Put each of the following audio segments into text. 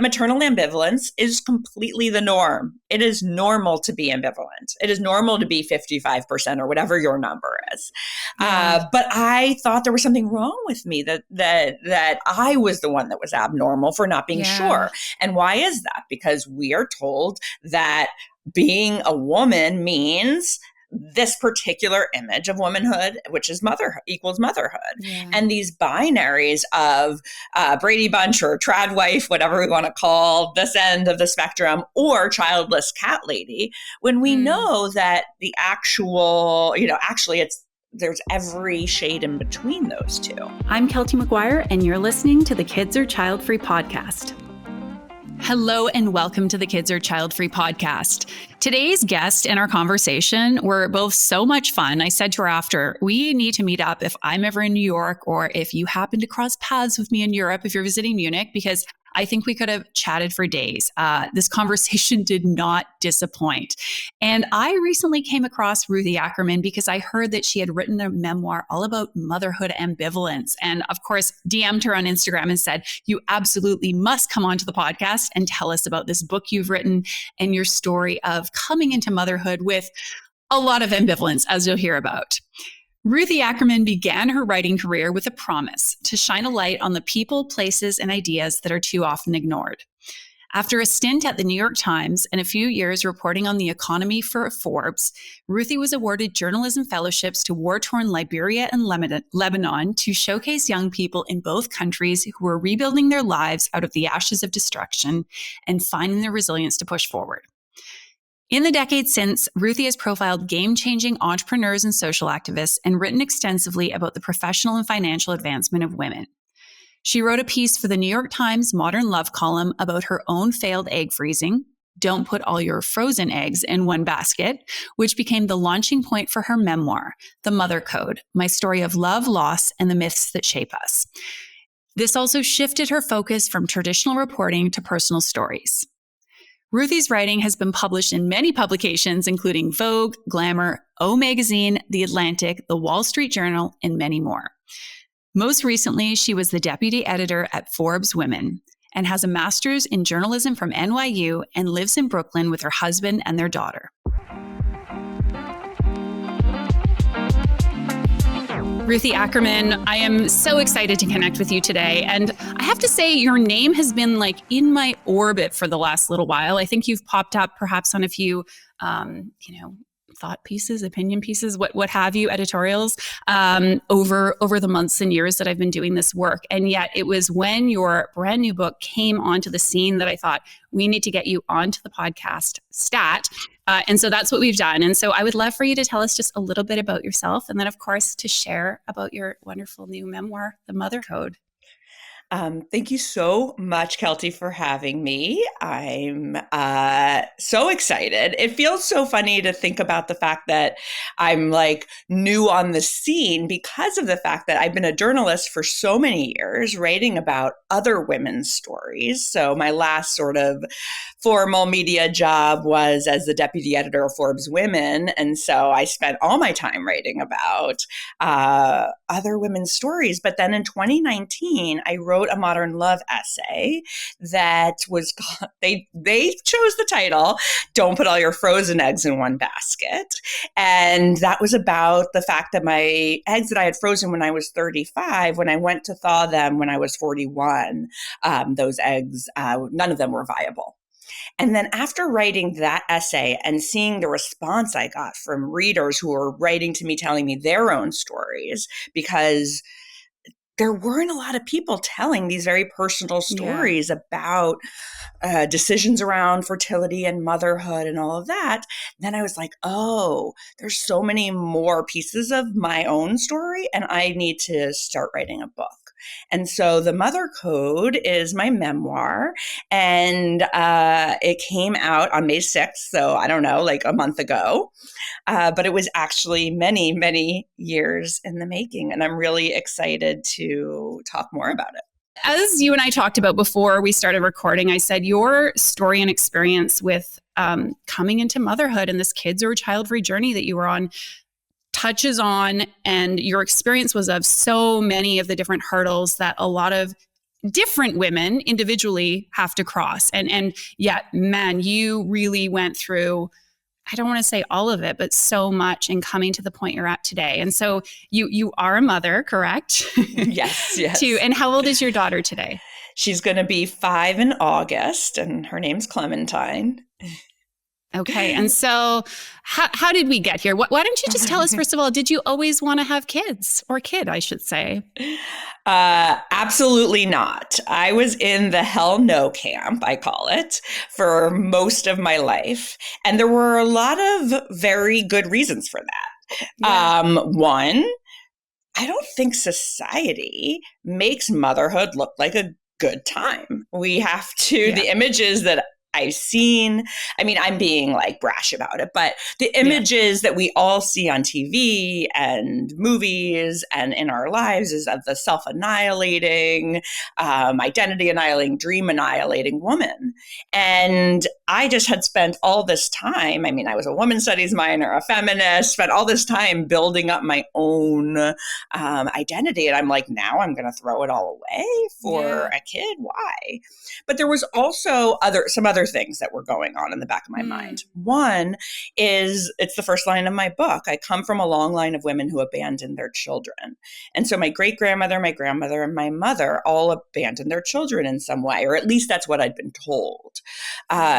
Maternal ambivalence is completely the norm. It is normal to be ambivalent. It is normal to be 55% or whatever your number is. Yeah. But I thought there was something wrong with me, that I was the one that was abnormal for not being sure. And why is that? Because we are told that being a woman means this particular image of womanhood, which is motherhood, equals motherhood. Yeah. And these binaries of Brady Bunch or trad wife, whatever we want to call this end of the spectrum, or childless cat lady, when we know that the actual, actually there's every shade in between those two. I'm Keltie McGuire, and you're listening to the Kids Are Childfree podcast. Hello and welcome to the Kids Are Childfree podcast. Today's guest and our conversation were both so much fun. I said to her after, we need to meet up if I'm ever in New York, or if you happen to cross paths with me in Europe, if you're visiting Munich, because I think we could have chatted for days. This conversation did not disappoint. And I recently came across Ruthie Ackerman because I heard that she had written a memoir all about motherhood ambivalence. And of course, DM'd her on Instagram and said, you absolutely must come onto the podcast and tell us about this book you've written and your story of coming into motherhood with a lot of ambivalence, as you'll hear about. Ruthie Ackerman began her writing career with a promise to shine a light on the people, places, and ideas that are too often ignored. After a stint at the New York Times and a few years reporting on the economy for Forbes, Ruthie was awarded journalism fellowships to war-torn Liberia and Lebanon to showcase young people in both countries who were rebuilding their lives out of the ashes of destruction and finding the resilience to push forward. In the decades since, Ruthie has profiled game-changing entrepreneurs and social activists and written extensively about the professional and financial advancement of women. She wrote a piece for the New York Times Modern Love column about her own failed egg freezing, Don't Put All Your Frozen Eggs in One Basket, which became the launching point for her memoir, The Mother Code, My Story of Love, Loss, and the Myths That Shape Us. This also shifted her focus from traditional reporting to personal stories. Ruthie's writing has been published in many publications, including Vogue, Glamour, O Magazine, The Atlantic, The Wall Street Journal, and many more. Most recently, she was the deputy editor at Forbes Women and has a master's in journalism from NYU and lives in Brooklyn with her husband and their daughter. Ruthie Ackerman, I am so excited to connect with you today. And I have to say, your name has been in my orbit for the last little while. I think you've popped up perhaps on a few, thought pieces, opinion pieces, what have you, editorials, over the months and years that I've been doing this work. And yet it was when your brand new book came onto the scene that I thought, we need to get you onto the podcast stat. And so that's what we've done. And so I would love for you to tell us just a little bit about yourself. And then, of course, to share about your wonderful new memoir, The Mother Code. Thank you so much, Keltie, for having me. I'm so excited. It feels so funny to think about the fact that I'm new on the scene because of the fact that I've been a journalist for so many years, writing about other women's stories. So my last sort of formal media job was as the deputy editor of Forbes Women. And so I spent all my time writing about other women's stories. But then in 2019, I wrote a modern love essay that was, they chose the title, Don't Put All Your Frozen Eggs in One Basket. And that was about the fact that my eggs that I had frozen when I was 35, when I went to thaw them when I was 41, those eggs, none of them were viable. And then after writing that essay and seeing the response I got from readers who were writing to me, telling me their own stories, because there weren't a lot of people telling these very personal stories about decisions around fertility and motherhood and all of that, then I was like, oh, there's so many more pieces of my own story, and I need to start writing a book. And so The Mother Code is my memoir, and it came out on May 6th, so I don't know, a month ago. But it was actually many, many years in the making, and I'm really excited to talk more about it. As you and I talked about before we started recording, I said your story and experience with coming into motherhood and this kids or child-free journey that you were on touches on, and your experience was of so many of the different hurdles that a lot of different women individually have to cross. And yet, man, you really went through, I don't want to say all of it, but so much in coming to the point you're at today. And so you are a mother, correct? Yes. And how old is your daughter today? She's going to be 5 in August, and her name's Clementine. Okay. And so how did we get here? Why don't you just tell us, first of all, did you always want to have kids, or kid, I should say? Absolutely not. I was in the hell no camp, I call it, for most of my life. And there were a lot of very good reasons for that. Yeah. One, I don't think society makes motherhood look like a good time. We have to, the images that I've seen, I mean, I'm being like brash about it, but the images that we all see on TV and movies and in our lives is of the self-annihilating, identity annihilating, dream annihilating woman. And I just had spent all this time, I mean, I was a women's studies minor, a feminist, spent all this time building up my own identity. And I'm like, now I'm going to throw it all away for a kid. Why? But there was also some other things that were going on in the back of my mind. One is, it's the first line of my book. I come from a long line of women who abandoned their children. And so my great-grandmother, my grandmother, and my mother all abandoned their children in some way, or at least that's what I'd been told.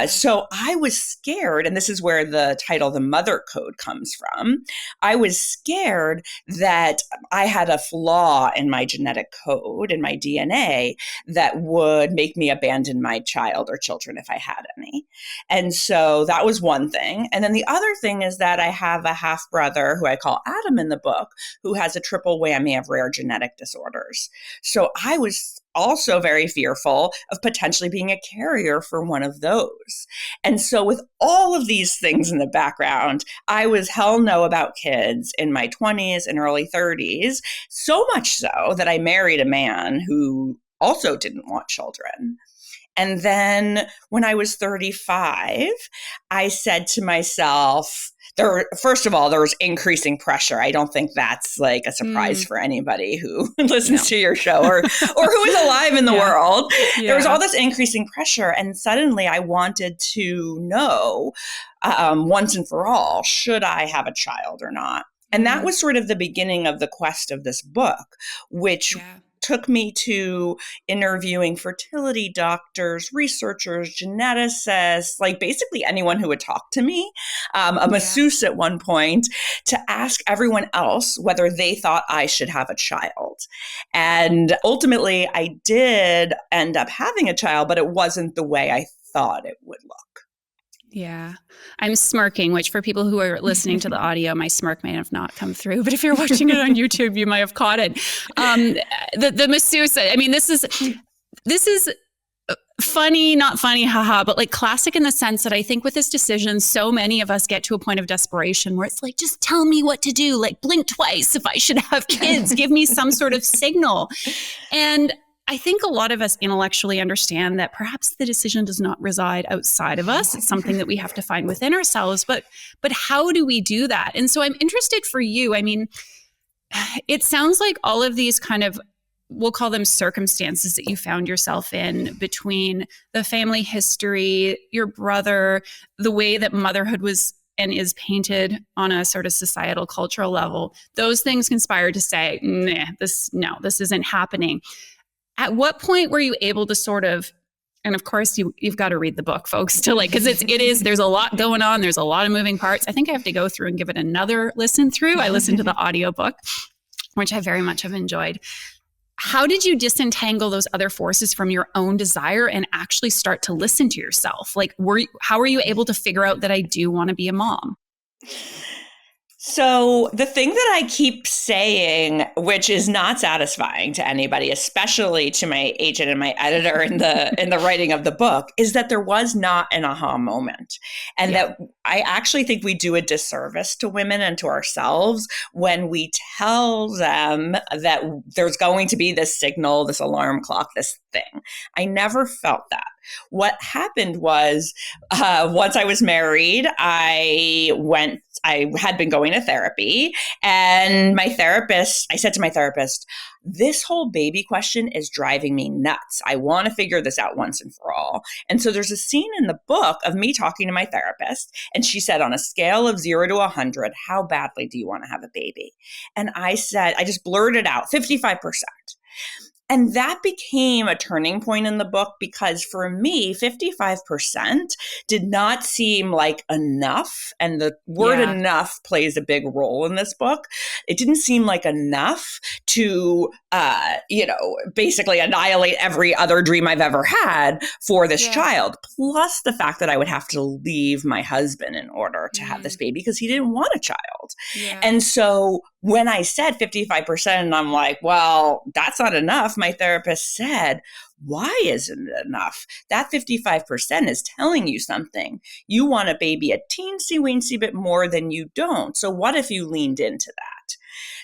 So I was scared, and this is where the title, The Mother Code, comes from. I was scared that I had a flaw in my genetic code, in my DNA, that would make me abandon my child or children if I had any. And so that was one thing. And then the other thing is that I have a half brother who I call Adam in the book, who has a triple whammy of rare genetic disorders. So I was also very fearful of potentially being a carrier for one of those. And so with all of these things in the background, I was hell no about kids in my 20s and early 30s, so much so that I married a man who also didn't want children. And then when I was 35, I said to myself, first of all, there was increasing pressure. I don't think that's like a surprise for anybody who listens to your show or who is alive in the world. Yeah. There was all this increasing pressure. And suddenly I wanted to know once and for all, should I have a child or not? And that was sort of the beginning of the quest of this book, which took me to interviewing fertility doctors, researchers, geneticists, like basically anyone who would talk to me, a masseuse at one point, to ask everyone else whether they thought I should have a child. And ultimately, I did end up having a child, but it wasn't the way I thought it would look. Yeah. I'm smirking, which for people who are listening to the audio, my smirk may have not come through, but if you're watching it on YouTube, you might have caught it. The masseuse, I mean, this is funny, not funny, haha, but like classic in the sense that I think with this decision, so many of us get to a point of desperation where it's like, just tell me what to do, like blink twice if I should have kids, give me some sort of signal. And I think a lot of us intellectually understand that perhaps the decision does not reside outside of us. It's something that we have to find within ourselves. But how do we do that? And so I'm interested for you. I mean, it sounds like all of these kind of, we'll call them circumstances that you found yourself in, between the family history, your brother, the way that motherhood was and is painted on a sort of societal cultural level. Those things conspired to say, this isn't happening. At what point were you able to sort of, and of course you've got to read the book, folks, to like, because there's a lot going on. There's a lot of moving parts. I think I have to go through and give it another listen through. I listened to the audiobook, which I very much have enjoyed. How did you disentangle those other forces from your own desire and actually start to listen to yourself? Like, how were you able to figure out that I do want to be a mom? So the thing that I keep saying, which is not satisfying to anybody, especially to my agent and my editor in the writing of the book, is that there was not an aha moment. And that I actually think we do a disservice to women and to ourselves when we tell them that there's going to be this signal, this alarm clock, this thing. I never felt that. What happened was, once I was married, I had been going to therapy, and I said to my therapist, this whole baby question is driving me nuts. I want to figure this out once and for all. And so there's a scene in the book of me talking to my therapist, and she said, on a scale of 0 to 100, how badly do you want to have a baby? And I just blurted out 55%. And that became a turning point in the book, because for me, 55% did not seem like enough. And the word enough plays a big role in this book. It didn't seem like enough to, basically annihilate every other dream I've ever had for this child. Plus the fact that I would have to leave my husband in order to have this baby because he didn't want a child. Yeah. And so when I said 55%, and I'm like, well, that's not enough, my therapist said, why isn't it enough? That 55% is telling you something. You want a baby a teensy weensy bit more than you don't. So what if you leaned into that?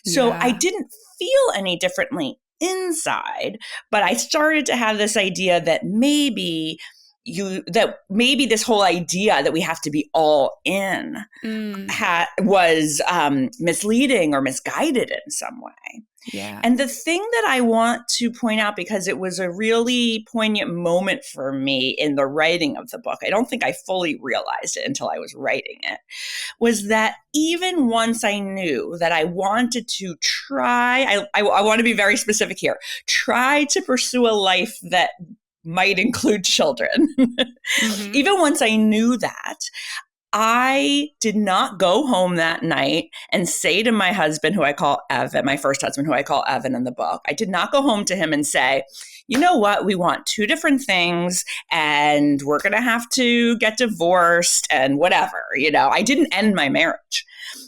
So I didn't feel any differently inside, but I started to have this idea that maybe this whole idea that we have to be all in was misleading or misguided in some way. Yeah. And the thing that I want to point out, because it was a really poignant moment for me in the writing of the book, I don't think I fully realized it until I was writing it, was that even once I knew that I wanted to try, I want to be very specific here, try to pursue a life that might include children. Even once I knew that, I did not go home that night and say to my husband, who I call Evan, my first husband, who I call Evan in the book, I did not go home to him and say, you know what, we want two different things and we're going to have to get divorced and whatever, I didn't end my marriage.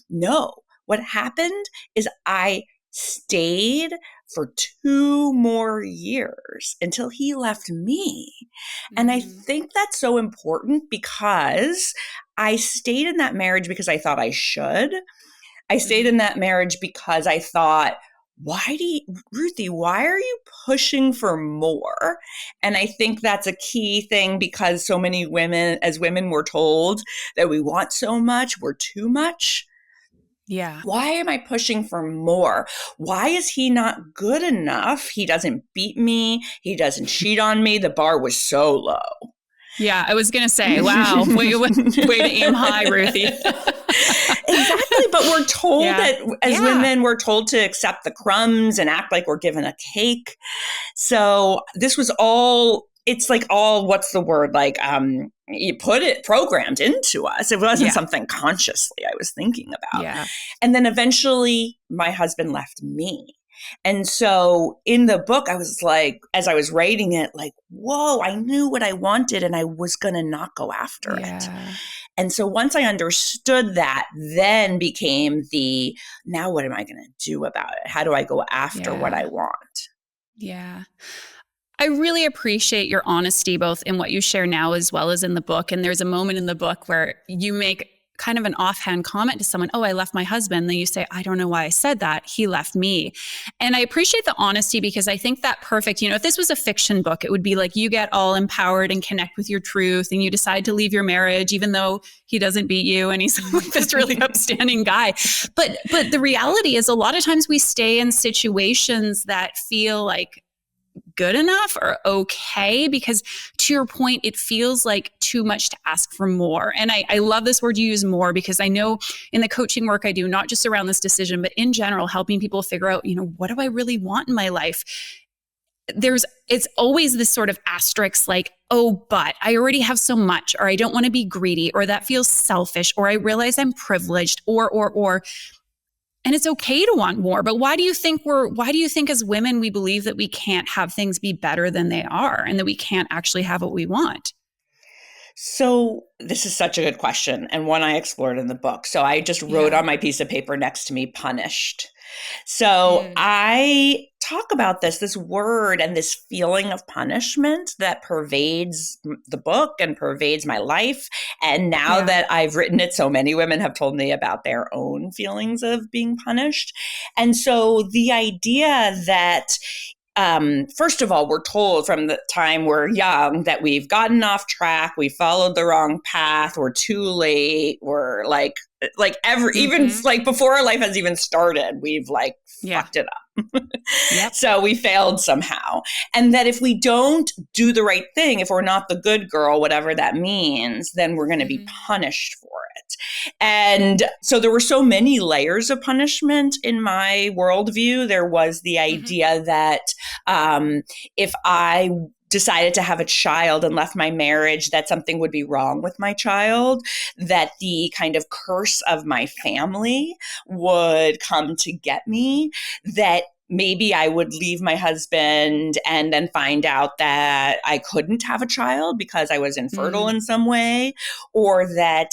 No, what happened is I stayed for 2 more years until he left me. And I think that's so important, because I stayed in that marriage because I thought I should. I stayed in that marriage because I thought, Ruthie, why are you pushing for more? And I think that's a key thing, because so many women, we're told that we want so much, we're too much. Yeah. Why am I pushing for more? Why is he not good enough? He doesn't beat me. He doesn't cheat on me. The bar was so low. Yeah, I was going to say, wow, way to aim high, Ruthie. Exactly. But we're told that as women, we're told to accept the crumbs and act like we're given a cake. So this was all, it's like all, what's the word? Like, you put it programmed into us. It wasn't something consciously I was thinking about. Yeah. And then eventually my husband left me. And so in the book, I was like, as I was writing it, like, whoa, I knew what I wanted and I was going to not go after it. And so once I understood that, then became now what am I going to do about it? How do I go after what I want? Yeah. I really appreciate your honesty, both in what you share now as well as in the book. And there's a moment in the book where you make kind of an offhand comment to someone, oh, I left my husband. And then you say, I don't know why I said that. He left me. And I appreciate the honesty, because I think that perfect, if this was a fiction book, it would be like you get all empowered and connect with your truth and you decide to leave your marriage, even though he doesn't beat you and he's like this really upstanding guy. But the reality is, a lot of times we stay in situations that feel like good enough or okay, because to your point, it feels like too much to ask for more. And I love this word you use, more, because I know in the coaching work I do, not just around this decision, but in general, helping people figure out, what do I really want in my life? It's always this sort of asterisk, like, oh, but I already have so much, or I don't want to be greedy, or that feels selfish, or I realize I'm privileged, or. And it's okay to want more, but why do you think as women, we believe that we can't have things be better than they are and that we can't actually have what we want? So this is such a good question, and one I explored in the book. So I just wrote on my piece of paper next to me, punished. So I talk about this word and this feeling of punishment that pervades the book and pervades my life. And now that I've written it, so many women have told me about their own feelings of being punished. And so the idea that first of all, we're told from the time we're young that we've gotten off track, we followed the wrong path, we're too late, we're even like before our life has even started, we've like fucked it up. Yep. So we failed somehow. And that if we don't do the right thing, if we're not the good girl, whatever that means, then we're going to be punished for it. And so there were so many layers of punishment in my worldview. There was the idea that if I decided to have a child and left my marriage, that something would be wrong with my child, that the kind of curse of my family would come to get me, that maybe I would leave my husband and then find out that I couldn't have a child because I was infertile in some way, or that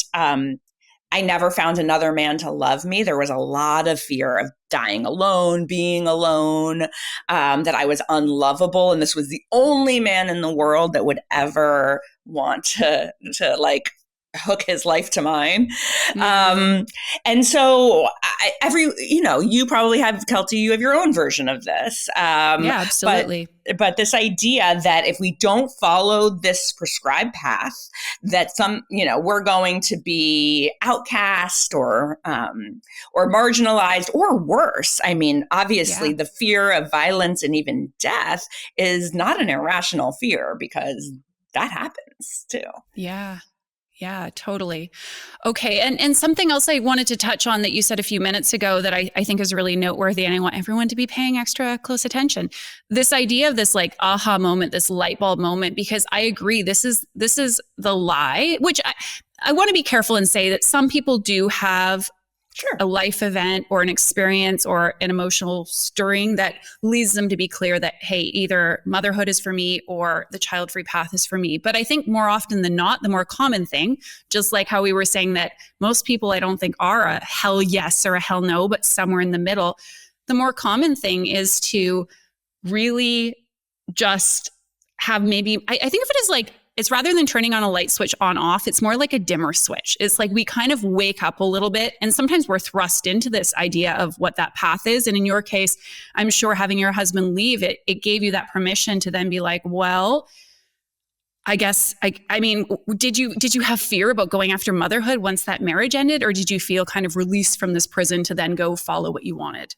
I never found another man to love me. There was a lot of fear of dying alone, being alone, that I was unlovable. And this was the only man in the world that would ever want to like hook his life to mine. And so you probably have, Keltie, you have your own version of this. Yeah, absolutely. But this idea that if we don't follow this prescribed path, that we're going to be outcast or marginalized or worse. I mean, obviously the fear of violence and even death is not an irrational fear, because that happens too. Yeah. Yeah, totally. Okay. And something else I wanted to touch on that you said a few minutes ago that I think is really noteworthy, and I want everyone to be paying extra close attention. This idea of this like aha moment, this light bulb moment, because I agree, this is the lie, which I want to be careful and say that some people do have a life event or an experience or an emotional stirring that leads them to be clear that, hey, either motherhood is for me or the child-free path is for me. But I think more often than not, the more common thing, just like how we were saying that most people I don't think are a hell yes or a hell no, but somewhere in the middle, the more common thing is to really just have maybe, I think of it as like, it's rather than turning on a light switch on off, it's more like a dimmer switch. It's like we kind of wake up a little bit, and sometimes we're thrust into this idea of what that path is. And in your case, I'm sure having your husband leave, it gave you that permission to then be like, well, I guess, I mean, did you have fear about going after motherhood once that marriage ended, or did you feel kind of released from this prison to then go follow what you wanted?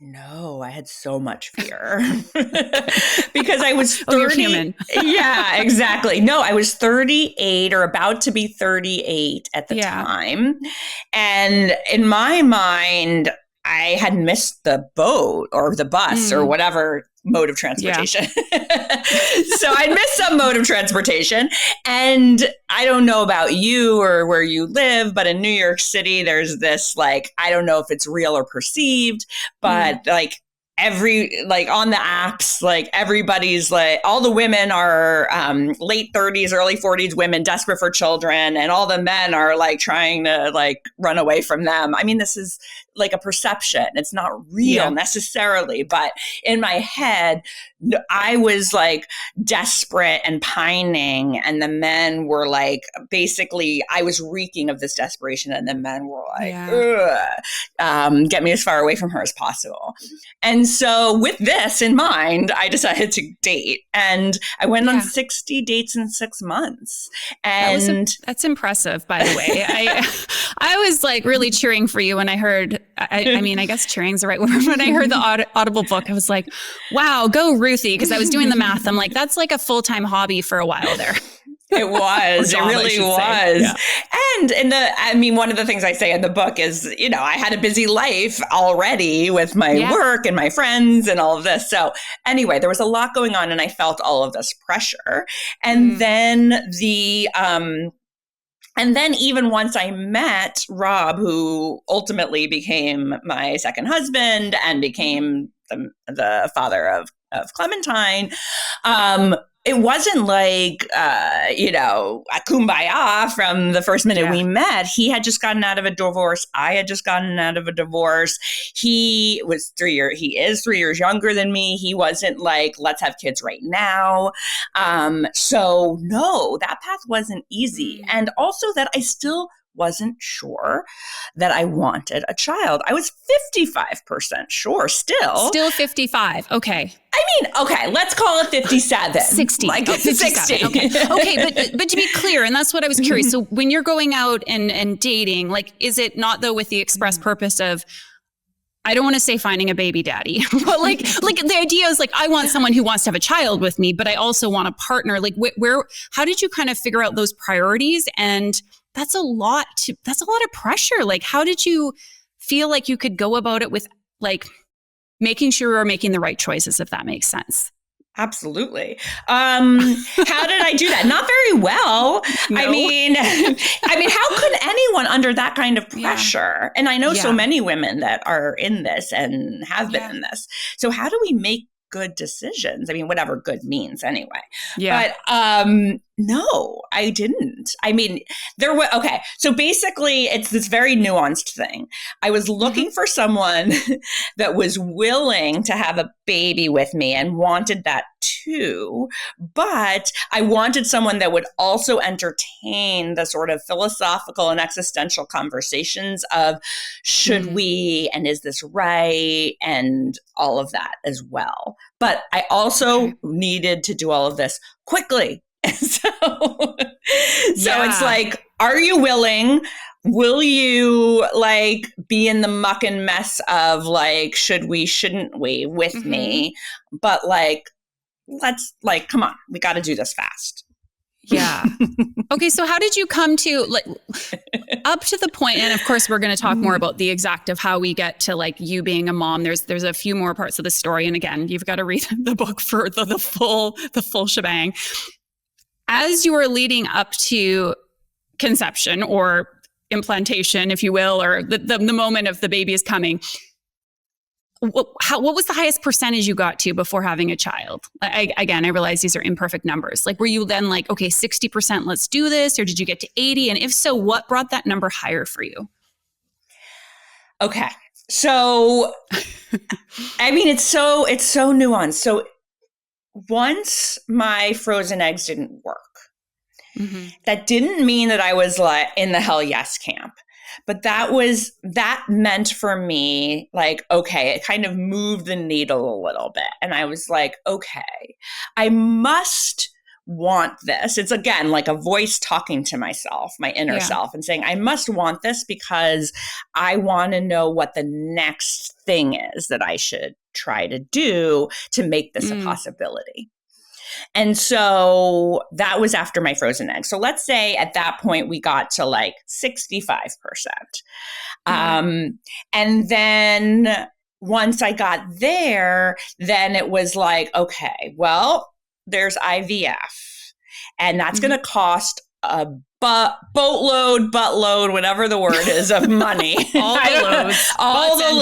No, I had so much fear because I was 30. You're human. Yeah, exactly. No, I was 38 or about to be 38 at the time. And in my mind, I had missed the boat or the bus or whatever mode of transportation. Yeah. So I missed some mode of transportation. And I don't know about you or where you live, but in New York City, there's this, like, I don't know if it's real or perceived, but like on the apps, like everybody's like, all the women are late 30s, early 40s women desperate for children. And all the men are like trying to like run away from them. I mean, this is like a perception. It's not real necessarily, but in my head, I was like desperate and pining, and the men were like, basically, I was reeking of this desperation, and the men were like, get me as far away from her as possible. And so with this in mind, I decided to date, and I went on 60 dates in 6 months. And that's impressive, by the way. I was like really cheering for you when I heard, I mean, I guess cheering's the right word. When I heard the Audible book, I was like, wow, go Ruthie. Because I was doing the math. I'm like, that's like a full-time hobby for a while there. It was. It really was. Yeah. And one of the things I say in the book is, I had a busy life already with my work and my friends and all of this. So anyway, there was a lot going on, and I felt all of this pressure. And then even once I met Rob, who ultimately became my second husband and became the father of Clementine, it wasn't like, a kumbaya from the first minute we met. He had just gotten out of a divorce. I had just gotten out of a divorce. He is 3 years younger than me. He wasn't like, let's have kids right now. So no, that path wasn't easy. And also that I still wasn't sure that I wanted a child. I was 55% sure still. Still 55. Okay. I mean, okay, let's call it 57. 60. Like 57. 60. Okay, but to be clear, and that's what I was curious. So when you're going out and dating, like, is it not though with the express purpose of, I don't want to say finding a baby daddy, but like the idea is like, I want someone who wants to have a child with me, but I also want a partner. Like how did you kind of figure out those priorities? And that's a lot of pressure. Like, how did you feel like you could go about it with like making sure you're making the right choices, if that makes sense? Absolutely. How did I do that? Not very well. No. I mean, how could anyone under that kind of pressure? Yeah. And I know so many women that are in this and have been in this. So how do we make good decisions? I mean, whatever good means anyway. Yeah. But no, I didn't. I mean, okay. So basically it's this very nuanced thing. I was looking for someone that was willing to have a baby with me and wanted that too. But I wanted someone that would also entertain the sort of philosophical and existential conversations of should we, and is this right? And all of that as well. But I also needed to do all of this quickly. So it's like, are you willing? Will you like be in the muck and mess of like, should we, shouldn't we with me? But like, let's like, come on, we got to do this fast. Yeah. Okay. So how did you come to like up to the point, and of course we're going to talk more about the exact of how we get to like you being a mom. There's a few more parts of the story. And again, you've got to read the book for the full shebang. As you were leading up to conception or implantation, if you will, or the moment of the baby is coming, what was the highest percentage you got to before having a child? I realize these are imperfect numbers. Like, were you then like, okay, 60%, let's do this? Or did you get to 80? And if so, what brought that number higher for you? Okay. So, I mean, it's so nuanced. So once my frozen eggs didn't work, that didn't mean that I was like in the hell yes camp. But that meant for me, like, okay, it kind of moved the needle a little bit. And I was like, okay, I must want this. It's again, like a voice talking to myself, my inner self, and saying, I must want this because I want to know what the next thing is that I should try to do to make this a possibility. And so that was after my frozen egg. So let's say at that point we got to like 65%. And then once I got there, then it was like, okay, well, there's IVF. And that's going to cost a buttload, whatever the word is, of money. All the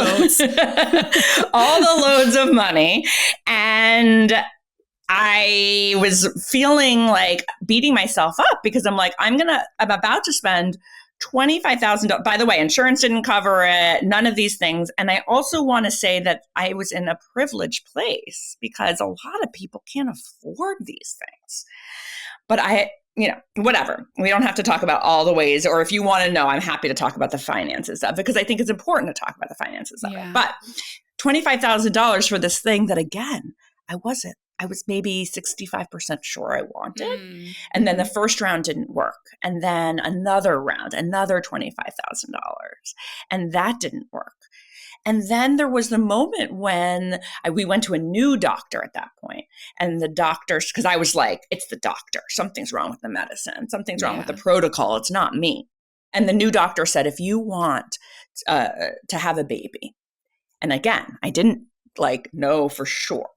loads of money. And I was feeling like beating myself up because I'm like, I'm about to spend $25,000. By the way, insurance didn't cover it, none of these things. And I also want to say that I was in a privileged place because a lot of people can't afford these things. But whatever. We don't have to talk about all the ways, or if you want to know, I'm happy to talk about the finances of it because I think it's important to talk about the finances of it. But $25,000 for this thing that, again, I was maybe 65% sure I wanted. And then the first round didn't work. And then another round, another $25,000. And that didn't work. And then there was the moment when we went to a new doctor at that point. And the doctors, because I was like, it's the doctor. Something's wrong with the medicine. Something's wrong with the protocol. It's not me. And the new doctor said, if you want to have a baby, and again, I didn't know for sure.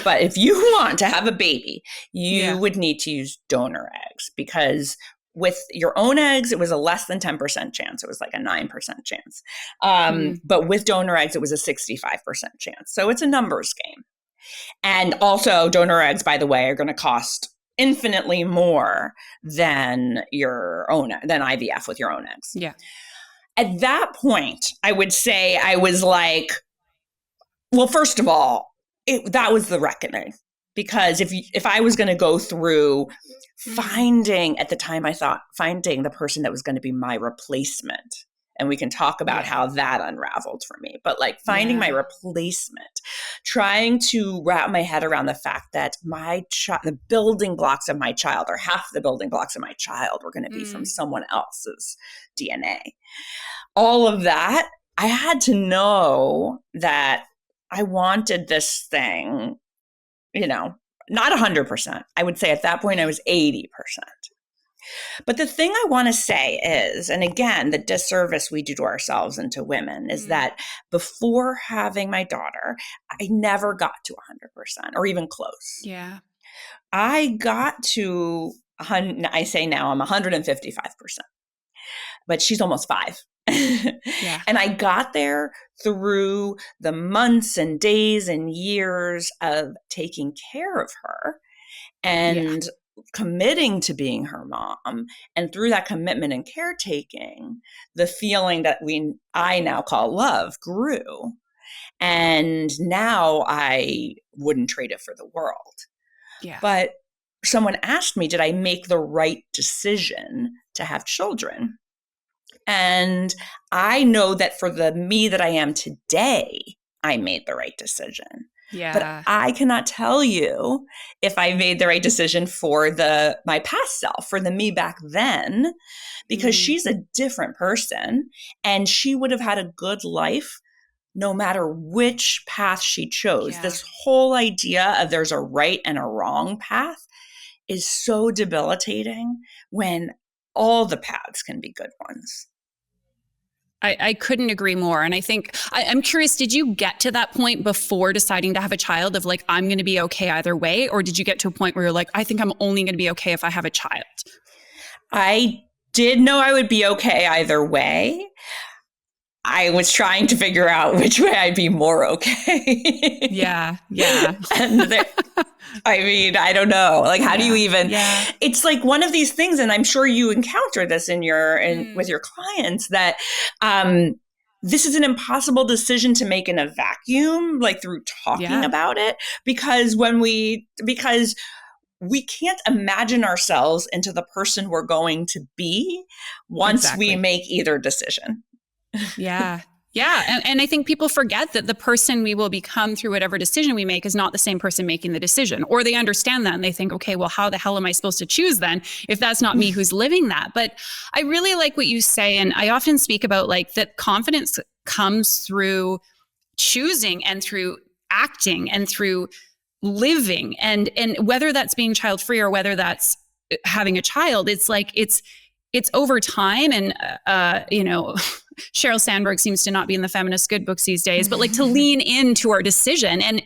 But if you want to have a baby, you would need to use donor eggs because with your own eggs, it was a less than 10% chance. It was like a 9% chance. But with donor eggs, it was a 65% chance. So it's a numbers game. And also donor eggs, by the way, are going to cost infinitely more than than IVF with your own eggs. Yeah. At that point, I would say I was like, well, first of all, that was the reckoning because if I was going to go through finding, at the time I thought finding the person that was going to be my replacement, and we can talk about how that unraveled for me, but like finding my replacement, trying to wrap my head around the fact that the building blocks of my child, or half the building blocks of my child, were going to be from someone else's DNA. All of that, I had to know that I wanted this thing, not 100%. I would say at that point I was 80%. But the thing I want to say is, and again, the disservice we do to ourselves and to women is that before having my daughter, I never got to 100% or even close. Yeah. I got to, I say now I'm 155%, but she's almost 5. Yeah. And I got there through the months and days and years of taking care of her and committing to being her mom. And through that commitment and caretaking, the feeling that I now call love grew. And now I wouldn't trade it for the world. Yeah. But someone asked me, did I make the right decision to have children? And I know that for the me that I am today, I made the right decision. Yeah. But I cannot tell you if I made the right decision for my past self, for the me back then, because she's a different person and she would have had a good life no matter which path she chose. Yeah. This whole idea of there's a right and a wrong path is so debilitating when all the paths can be good ones. I couldn't agree more. And I think, I'm curious, did you get to that point before deciding to have a child of like, I'm going to be okay either way? Or did you get to a point where you're like, I think I'm only going to be okay if I have a child? I did know I would be okay either way. I was trying to figure out which way I'd be more okay. Yeah. And I mean, I don't know. Like, how do you even, it's like one of these things, and I'm sure you encounter this with your clients, that this is an impossible decision to make in a vacuum, like through talking about it, because we can't imagine ourselves into the person we're going to be once we make either decision. Yeah. And I think people forget that the person we will become through whatever decision we make is not the same person making the decision. Or they understand that and they think, okay, well, how the hell am I supposed to choose then if that's not me who's living that? But I really like what you say. And I often speak about like that confidence comes through choosing and through acting and through living. And whether that's being child free or whether that's having a child, it's like, it's over time. And, Sheryl Sandberg seems to not be in the feminist good books these days, but like to lean into our decision. And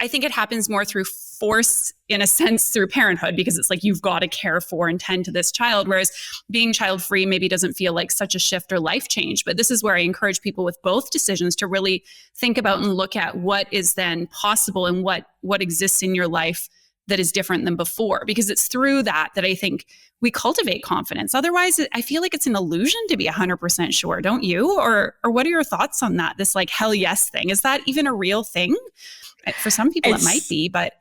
I think it happens more through force in a sense through parenthood, because it's like, you've got to care for and tend to this child. Whereas being child free maybe doesn't feel like such a shift or life change. But this is where I encourage people with both decisions to really think about and look at what is then possible and what exists in your life that is different than before, because it's through that I think we cultivate confidence. Otherwise, I feel like it's an illusion to be 100% sure, don't you? Or what are your thoughts on that? This like hell yes thing, is that even a real thing? For some people, it might be, but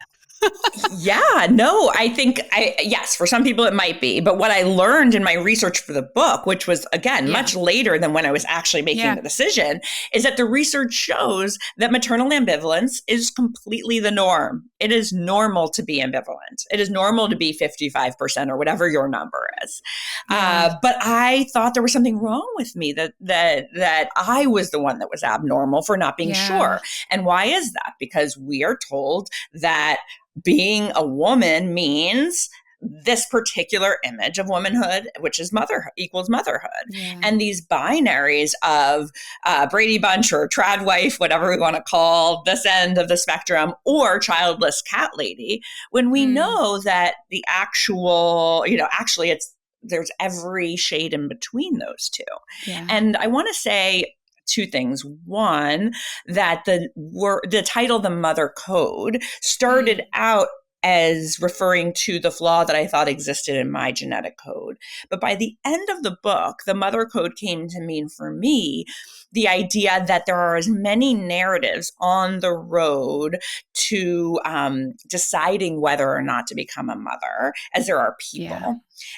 I think yes, for some people it might be. But what I learned in my research for the book, which was again much later than when I was actually making the decision, is that the research shows that maternal ambivalence is completely the norm. It is normal to be ambivalent. It is normal to be 55% or whatever your number is. But I thought there was something wrong with me, that I was the one that was abnormal for not being sure. And why is that? Because we are told that being a woman means this particular image of womanhood, which is motherhood, equals motherhood. And these binaries of Brady Bunch or trad wife, whatever we want to call this end of the spectrum, or childless cat lady, when we know that the actual, actually there's every shade in between those two. And I want to say two things. One, that the title, The Mother Code, started out as referring to the flaw that I thought existed in my genetic code. But by the end of the book, the mother code came to mean for me the idea that there are as many narratives on the road to deciding whether or not to become a mother as there are people. Yeah.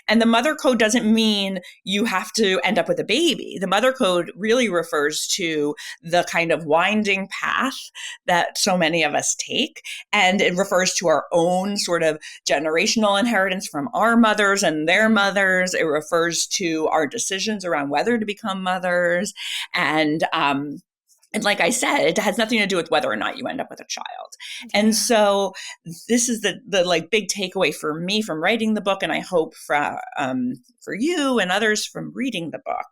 And the mother code doesn't mean you have to end up with a baby. The mother code really refers to the kind of winding path that so many of us take. And it refers to our own sort of generational inheritance from our mothers and their mothers. It refers to our decisions around whether to become mothers. And like I said, it has nothing to do with whether or not you end up with a child. Yeah. And so this is the like big takeaway for me from writing the book, and I hope for you and others from reading the book,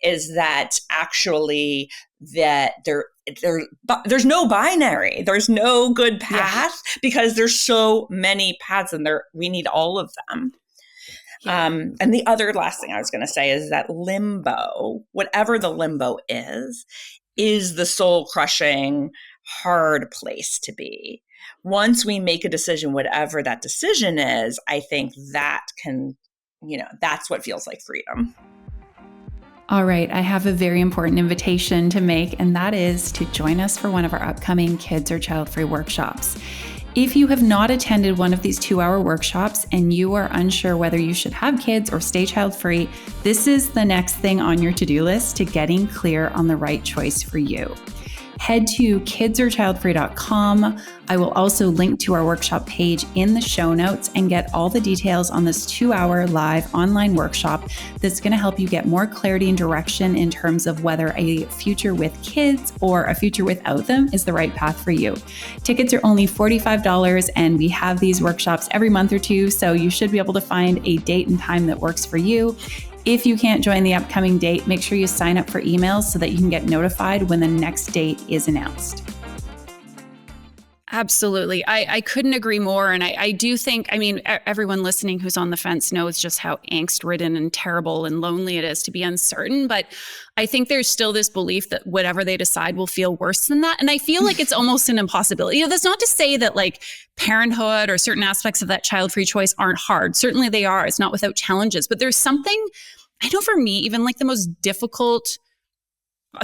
is that actually that there's no binary, there's no good path, because there's so many paths, and we need all of them. Yeah. And the other last thing I was going to say is that limbo, whatever the limbo is the soul crushing, hard place to be. Once we make a decision, whatever that decision is, I think that can, that's what feels like freedom. All right, I have a very important invitation to make, and that is to join us for one of our upcoming Kids or Child-Free workshops. If you have not attended one of these 2-hour workshops and you are unsure whether you should have kids or stay child-free, this is the next thing on your to-do list to getting clear on the right choice for you. Head to kidsorchildfree.com. I will also link to our workshop page in the show notes and get all the details on this 2-hour live online workshop that's going to help you get more clarity and direction in terms of whether a future with kids or a future without them is the right path for you. Tickets are only $45, and we have these workshops every month or two, so you should be able to find a date and time that works for you. If you can't join the upcoming date, make sure you sign up for emails so that you can get notified when the next date is announced. Absolutely. I couldn't agree more. And I do think, everyone listening who's on the fence knows just how angst-ridden and terrible and lonely it is to be uncertain. But I think there's still this belief that whatever they decide will feel worse than that. And I feel like it's almost an impossibility. That's not to say that like parenthood or certain aspects of that child-free choice aren't hard. Certainly they are. It's not without challenges. But there's something, I know for me, even like the most difficult,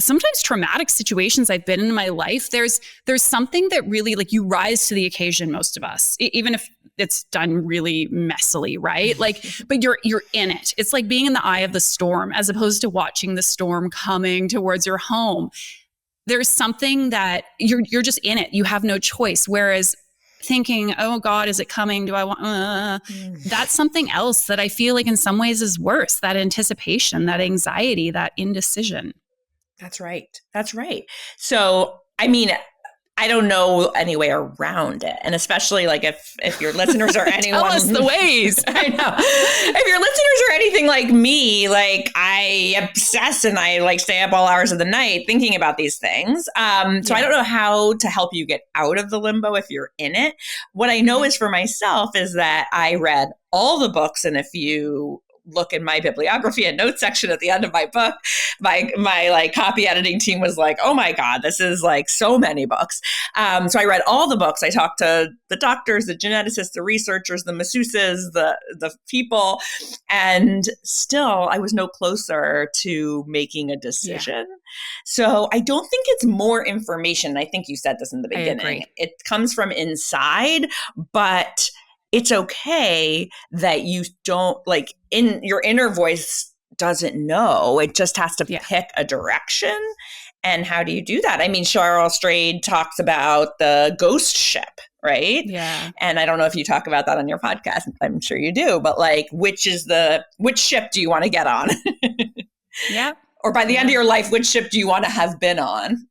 sometimes traumatic situations I've been in my life, there's something that really, like, you rise to the occasion, most of us, even if it's done really messily, right? Like, but you're in it. It's like being in the eye of the storm as opposed to watching the storm coming towards your home. There's something that you're just in it. You have no choice. Whereas thinking, oh God, is it coming? Do I want, that's something else that I feel like in some ways is worse, that anticipation, that anxiety, that indecision. That's right. That's right. So, I don't know any way around it. And especially like if your listeners are anyone. Tell us the ways. I know. If your listeners are anything like me, like I obsess and I like stay up all hours of the night thinking about these things. So I don't know how to help you get out of the limbo if you're in it. What I know is for myself is that I read all the books, and if you look in my bibliography and notes section at the end of my book, my like copy editing team was like, oh my God, this is like so many books. So I read all the books. I talked to the doctors, the geneticists, the researchers, the masseuses, the people, and still I was no closer to making a decision. Yeah. So I don't think it's more information. I think you said this in the beginning. It comes from inside, but it's okay that you don't, like, in your inner voice doesn't know. It just has to pick a direction. And how do you do that? Cheryl Strayed talks about the ghost ship, right? Yeah. And I don't know if you talk about that on your podcast. I'm sure you do. But like, which ship do you want to get on? Yeah. Or by the end of your life, which ship do you want to have been on?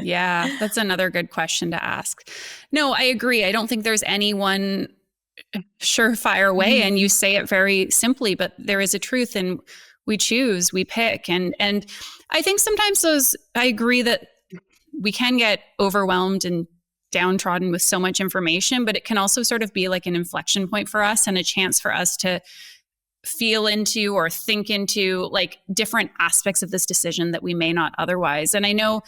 Yeah, that's another good question to ask. No, I agree. I don't think there's any one surefire way, and you say it very simply, but there is a truth, and we choose, we pick. And I think sometimes I agree that we can get overwhelmed and downtrodden with so much information, but it can also sort of be like an inflection point for us and a chance for us to feel into or think into like different aspects of this decision that we may not otherwise. And I know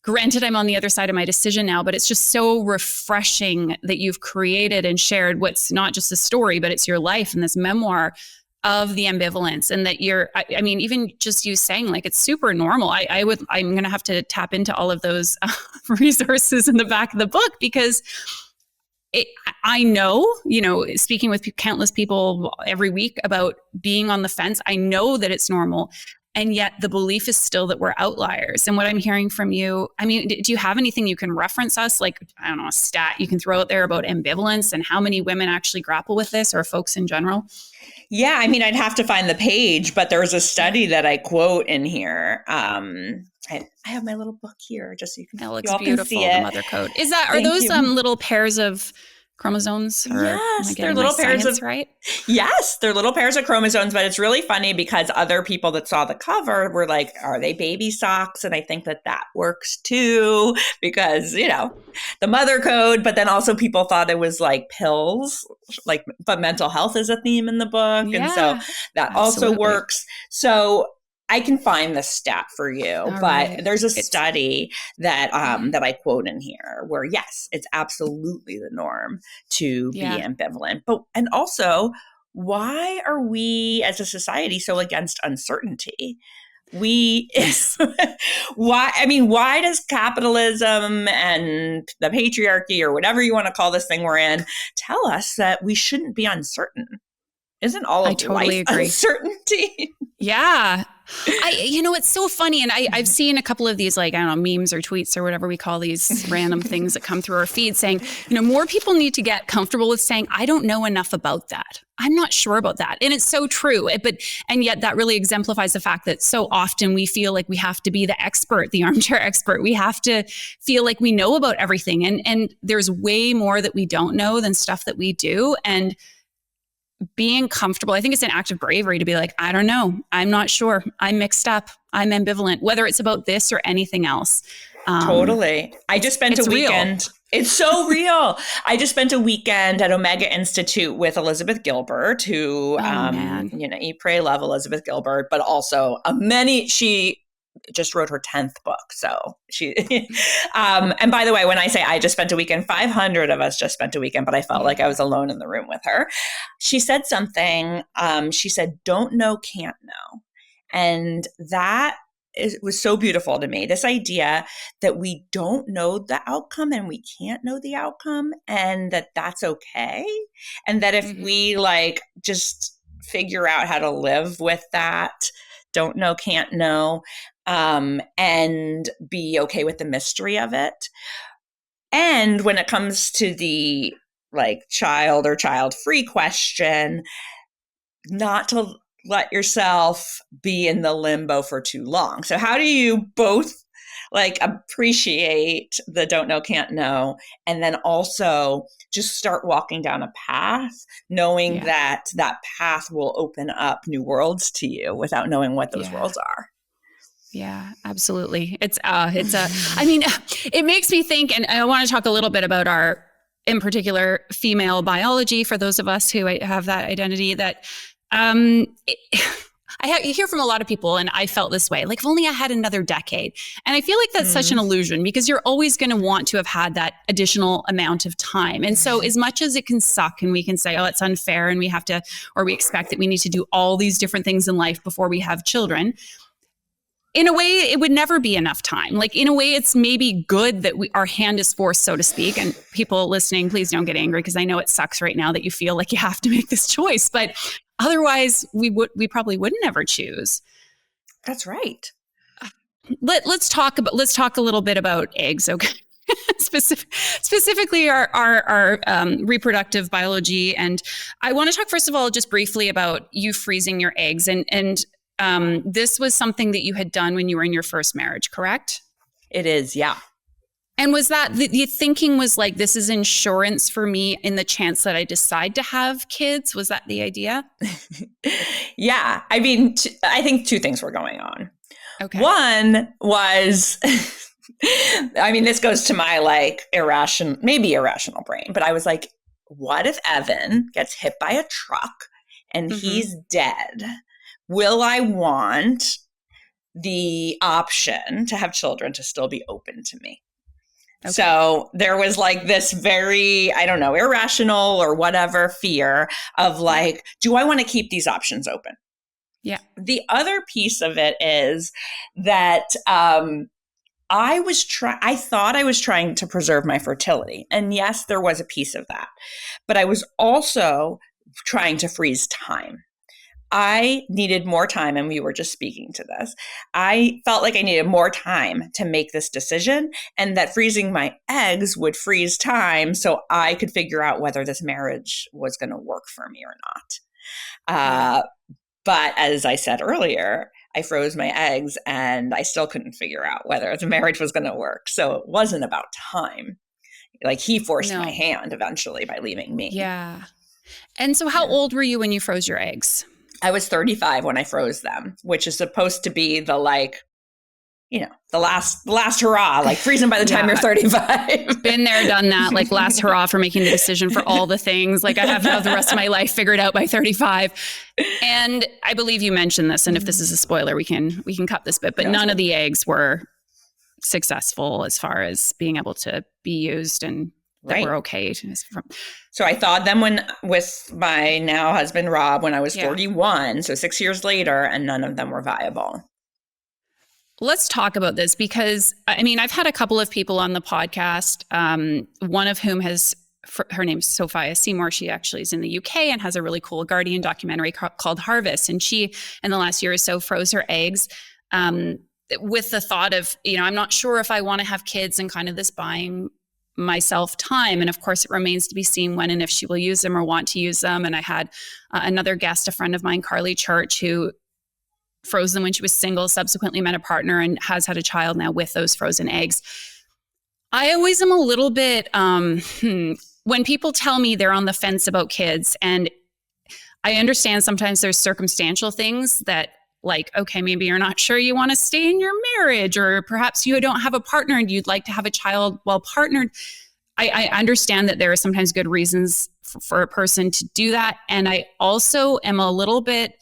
Granted, I'm on the other side of my decision now, but it's just so refreshing that you've created and shared what's not just a story, but it's your life and this memoir of the ambivalence, and that I mean, even just you saying like it's super normal. I'm going to have to tap into all of those resources in the back of the book, because I know, speaking with countless people every week about being on the fence, I know that it's normal. And yet the belief is still that we're outliers. And what I'm hearing from you, I mean, do you have anything you can reference us? Like, I don't know, a stat you can throw out there about ambivalence and how many women actually grapple with this, or folks in general? Yeah, I mean, I'd have to find the page, but there's a study that I quote in here. I have my little book here, just so It looks you all can see beautiful, the it. mother code. Are Thank those you. little pairs of chromosomes? Or am I Yes, they're getting my little pairs science of right? Yes, they're little pairs of chromosomes, but it's really funny because other people that saw the cover were like, "Are they baby socks?" And I think that works too, because the mother code. But then also people thought it was like pills, but mental health is a theme in the book, and so Yeah, that also absolutely. works. So I can find the stat for you, All but right. there's a study that Mhm. that I quote in here where yes, it's absolutely the norm to be Yeah. ambivalent. But and also, why are we as a society so against uncertainty? We Yes. why does capitalism and the patriarchy, or whatever you want to call this thing we're in, tell us that we shouldn't be uncertain? Isn't all I of totally life agree. uncertainty? Yeah. It's so funny. And I've seen a couple of these, like, I don't know, memes or tweets or whatever we call these random things that come through our feed saying, more people need to get comfortable with saying, I don't know enough about that. I'm not sure about that. And it's so true. And yet that really exemplifies the fact that so often we feel like we have to be the expert, the armchair expert. We have to feel like we know about everything. And there's way more that we don't know than stuff that we do. And being comfortable, I think it's an act of bravery to be like, I don't know. I'm not sure. I'm mixed up. I'm ambivalent, whether it's about this or anything else. Totally. I just spent a It's real. weekend. It's so real. I just spent a weekend at Omega Institute with Elizabeth Gilbert, who, Oh, man. you pray, love Elizabeth Gilbert, but also she just wrote her 10th book. So she, and by the way, when I say I just spent a weekend, 500 of us just spent a weekend, but I felt like I was alone in the room with her. She said something, she said, don't know, can't know. And that was so beautiful to me. This idea that we don't know the outcome and we can't know the outcome, and that's okay. And that if Mm-hmm. we just figure out how to live with that, don't know, can't know, and be okay with the mystery of it. And when it comes to the child or child free question, not to let yourself be in the limbo for too long. So how do you both appreciate the don't know, can't know, and then also just start walking down a path, knowing Yeah. that path will open up new worlds to you without knowing what those Yeah. worlds are? Yeah, absolutely. I mean, it makes me think, and I want to talk a little bit about in particular, female biology, for those of us who have that identity, that, you hear from a lot of people, and I felt this way, like, if only I had another decade. And I feel like that's such an illusion, because you're always going to want to have had that additional amount of time. And so as much as it can suck and we can say, oh, it's unfair, and we expect that we need to do all these different things in life before we have children, in a way, it would never be enough time. Like, in a way, it's maybe good that our hand is forced, so to speak. And people listening, please don't get angry, because I know it sucks right now that you feel like you have to make this choice. But otherwise, we probably wouldn't ever choose. That's right. Let's talk a little bit about eggs, okay? Specifically our reproductive biology. And I want to talk, first of all, just briefly about you freezing your eggs. And this was something that you had done when you were in your first marriage, correct? It is, yeah. And was that the thinking was like, this is insurance for me in the chance that I decide to have kids? Was that the idea? Yeah. I mean, I think two things were going on. Okay. One was, I mean, this goes to my maybe irrational brain, but I was like, what if Evan gets hit by a truck and he's dead? Will I want the option to have children to still be open to me. Okay. So there was like this very, I don't know, irrational or whatever fear of like, do I want to keep these options open? Yeah. The other piece of it is that I thought I was trying to preserve my fertility. And yes, there was a piece of that. But I was also trying to freeze time. I needed more time, and we were just speaking to this. I felt like I needed more time to make this decision, and that freezing my eggs would freeze time so I could figure out whether this marriage was going to work for me or not. But as I said earlier, I froze my eggs and I still couldn't figure out whether the marriage was going to work. So it wasn't about time. Like he forced my hand eventually by leaving me. Yeah. And so how old were you when you froze your eggs? I was 35 when I froze them, which is supposed to be the the last hurrah, like freeze them by the time you're 35. Been there, done that, like last hurrah for making the decision for all the things. Like I have to have the rest of my life figured out by 35. And I believe you mentioned this, and if this is a spoiler, we can cut this bit, but none of the eggs were successful as far as being able to be used and that were okay. So I thawed them with my now husband, Rob, when I was 41. So 6 years later, and none of them were viable. Let's talk about this because, I mean, I've had a couple of people on the podcast, one of whom her name's Sophia Seymour. She actually is in the UK and has a really cool Guardian documentary called Harvest. And she, in the last year or so, froze her eggs with the thought of, I'm not sure if I want to have kids and kind of this buying myself time. And of course, it remains to be seen when and if she will use them or want to use them. And I had another guest, a friend of mine, Carly Church, who froze them when she was single, subsequently met a partner and has had a child now with those frozen eggs. I always am a little bit, when people tell me they're on the fence about kids, and I understand sometimes there's circumstantial things that like, okay, maybe you're not sure you want to stay in your marriage, or perhaps you don't have a partner and you'd like to have a child while partnered. I understand that there are sometimes good reasons for a person to do that. And I also am a little bit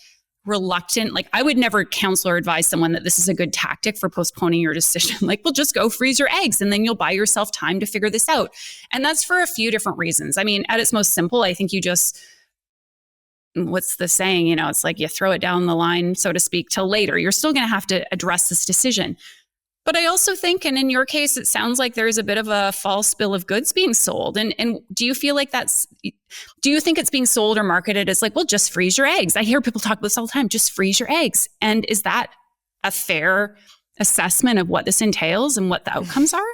reluctant. Like I would never counsel or advise someone that this is a good tactic for postponing your decision. Like, well, just go freeze your eggs and then you'll buy yourself time to figure this out. And that's for a few different reasons. I mean, at its most simple, I think you just, what's the saying? It's like you throw it down the line, so to speak, till later. You're still going to have to address this decision. But I also think, and in your case, it sounds like there's a bit of a false bill of goods being sold. And do you feel like do you think it's being sold or marketed as like, well, just freeze your eggs? I hear people talk about this all the time, just freeze your eggs. And is that a fair assessment of what this entails and what the outcomes are?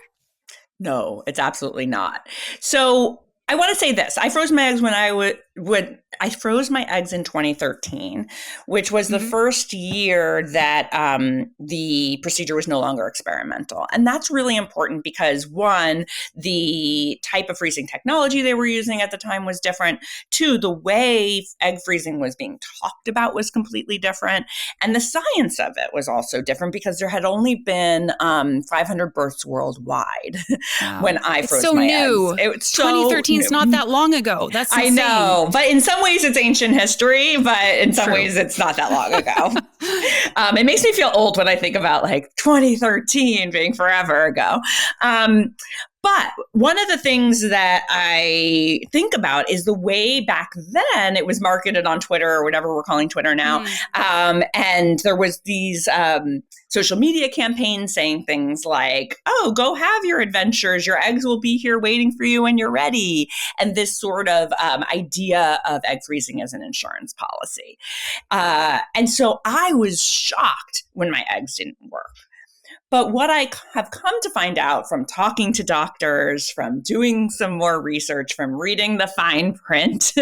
No, it's absolutely not. So I want to say this. I froze my eggs when I froze my eggs in 2013, which was the first year that the procedure was no longer experimental. And that's really important because one, the type of freezing technology they were using at the time was different. Two, the way egg freezing was being talked about was completely different. And the science of it was also different because there had only been 500 births worldwide when I froze my eggs. It's so new. 2013 is not that long ago. That's insane. I know, but in some ways it's ancient history, but in some ways it's not that long ago. It makes me feel old when I think about like 2013 being forever ago. But one of the things that I think about is the way back then it was marketed on Twitter or whatever we're calling Twitter now. And there was these social media campaigns saying things like, oh, go have your adventures. Your eggs will be here waiting for you when you're ready. And this sort of idea of egg freezing as an insurance policy. And so I was shocked when my eggs didn't work. But what I have come to find out from talking to doctors, from doing some more research, from reading the fine print,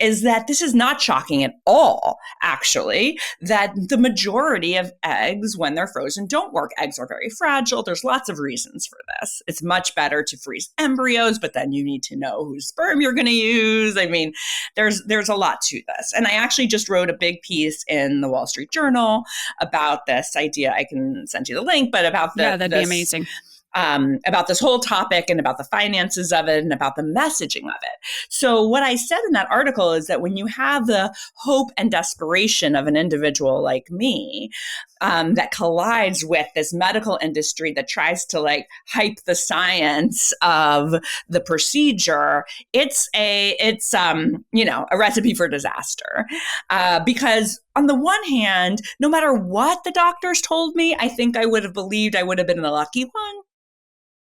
is that this is not shocking at all, actually, that the majority of eggs, when they're frozen, don't work. Eggs are very fragile. There's lots of reasons for this. It's much better to freeze embryos, but then you need to know whose sperm you're going to use. I mean, there's a lot to this. And I actually just wrote a big piece in the Wall Street Journal about this idea. I can send you the link, but about that'd be amazing. about this whole topic and about the finances of it and about the messaging of it. So what I said in that article is that when you have the hope and desperation of an individual like me, that collides with this medical industry that tries to like hype the science of the procedure, it's a recipe for disaster. Because on the one hand, no matter what the doctors told me, I think I would have believed I would have been the lucky one.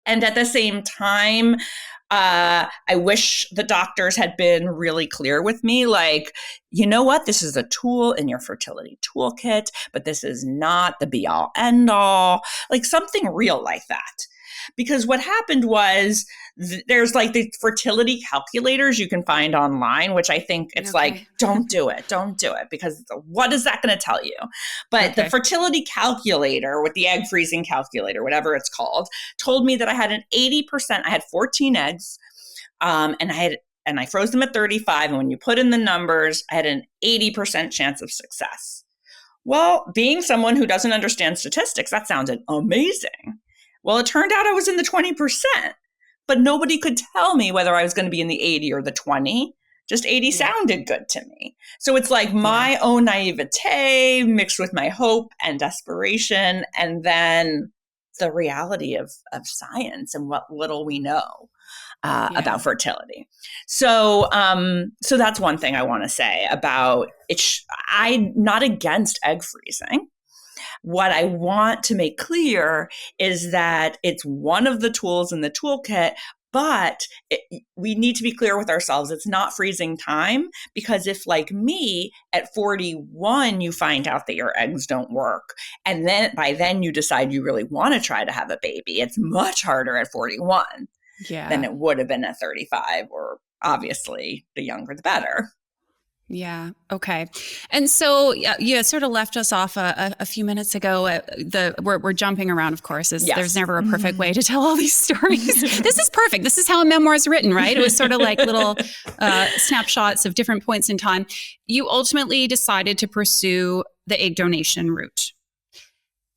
And at the same time, I wish the doctors had been really clear with me, like, you know what, this is a tool in your fertility toolkit, but this is not the be all end all, like something real like that. Because what happened was there's like the fertility calculators you can find online, which I think it's like, don't do it, because what is that going to tell you? But the fertility calculator with the egg freezing calculator, whatever it's called, told me that I had an 80%, I had 14 eggs, and I froze them at 35. And when you put in the numbers, I had an 80% chance of success. Well, being someone who doesn't understand statistics, that sounded amazing. Well, it turned out I was in the 20%, but nobody could tell me whether I was going to be in the 80 or the 20. Just 80 sounded good to me. So it's like my own naivete mixed with my hope and desperation, and then the reality of science and what little we know about fertility. So that's one thing I want to say about it. I'm not against egg freezing. What I want to make clear is that it's one of the tools in the toolkit, but we need to be clear with ourselves. It's not freezing time, because if, like me, at 41, you find out that your eggs don't work, and then by then you decide you really want to try to have a baby, it's much harder at 41 than it would have been at 35, or obviously the younger the better. Yeah. Okay. And so you sort of left us off a few minutes ago. We're jumping around, of course. There's never a perfect way to tell all these stories. This is perfect. This is how a memoir is written, right? It was sort of like little snapshots of different points in time. You ultimately decided to pursue the egg donation route.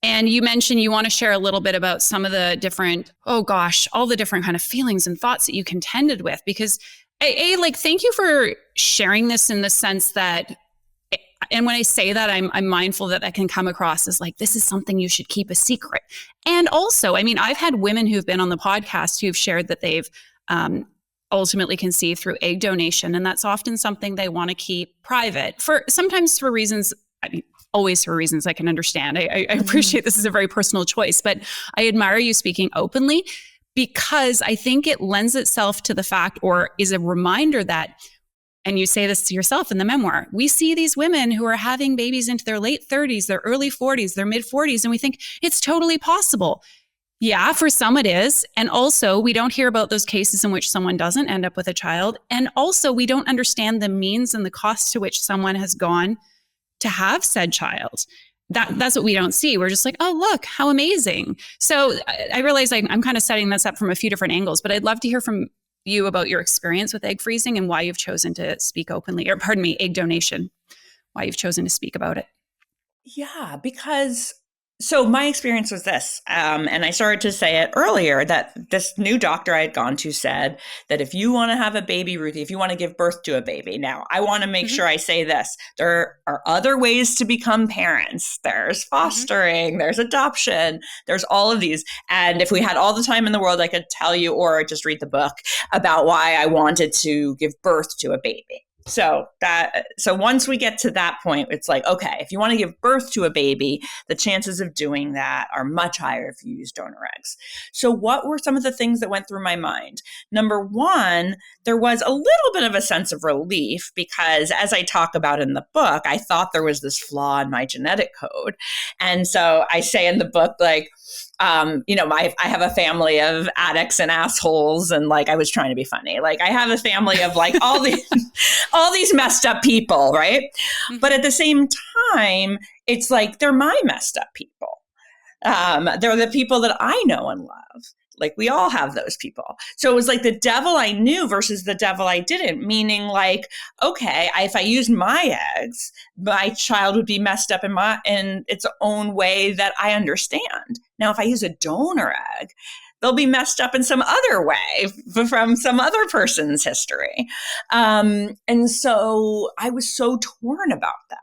And you mentioned you want to share a little bit about some of the different, all the different kind of feelings and thoughts that you contended with, because thank you for sharing this in the sense that, and when I say that, I'm mindful that can come across as like, this is something you should keep a secret. And also, I mean, I've had women who've been on the podcast who've shared that they've ultimately conceived through egg donation. And that's often something they want to keep private sometimes for reasons, always for reasons I can understand. I appreciate this is a very personal choice, but I admire you speaking openly, because I think it lends itself to the fact, or is a reminder that, and you say this to yourself in the memoir, we see these women who are having babies into their late 30s, their early 40s, their mid 40s, and we think it's totally possible. Yeah, for some it is. And also we don't hear about those cases in which someone doesn't end up with a child. And also we don't understand the means and the cost to which someone has gone to have said child. That's what we don't see. We're just like, oh, look, how amazing. So I realize I'm kind of setting this up from a few different angles, but I'd love to hear from you about your experience with egg freezing and why you've chosen to speak openly, or pardon me, egg donation, why you've chosen to speak about it. Yeah, because so my experience was this, and I started to say it earlier, that this new doctor I had gone to said that if you want to have a baby, Ruthie, if you want to give birth to a baby, now I want to make sure I say this, there are other ways to become parents. There's fostering, there's adoption, there's all of these. And if we had all the time in the world, I could tell you, or just read the book about why I wanted to give birth to a baby. So once we get to that point, it's like, okay, if you want to give birth to a baby, the chances of doing that are much higher if you use donor eggs. So what were some of the things that went through my mind? Number one, there was a little bit of a sense of relief, because as I talk about in the book, I thought there was this flaw in my genetic code. And so I say in the book, like, I have a family of addicts and assholes, and like, I was trying to be funny. Like, I have a family of like all these messed up people, right? But at the same time, it's like, they're my messed up people. They're the people that I know and love. Like, we all have those people. So it was like the devil I knew versus the devil I didn't, meaning like, okay, if I used my eggs, my child would be messed up in its own way that I understand. Now, if I use a donor egg, they'll be messed up in some other way from some other person's history. And so I was so torn about that.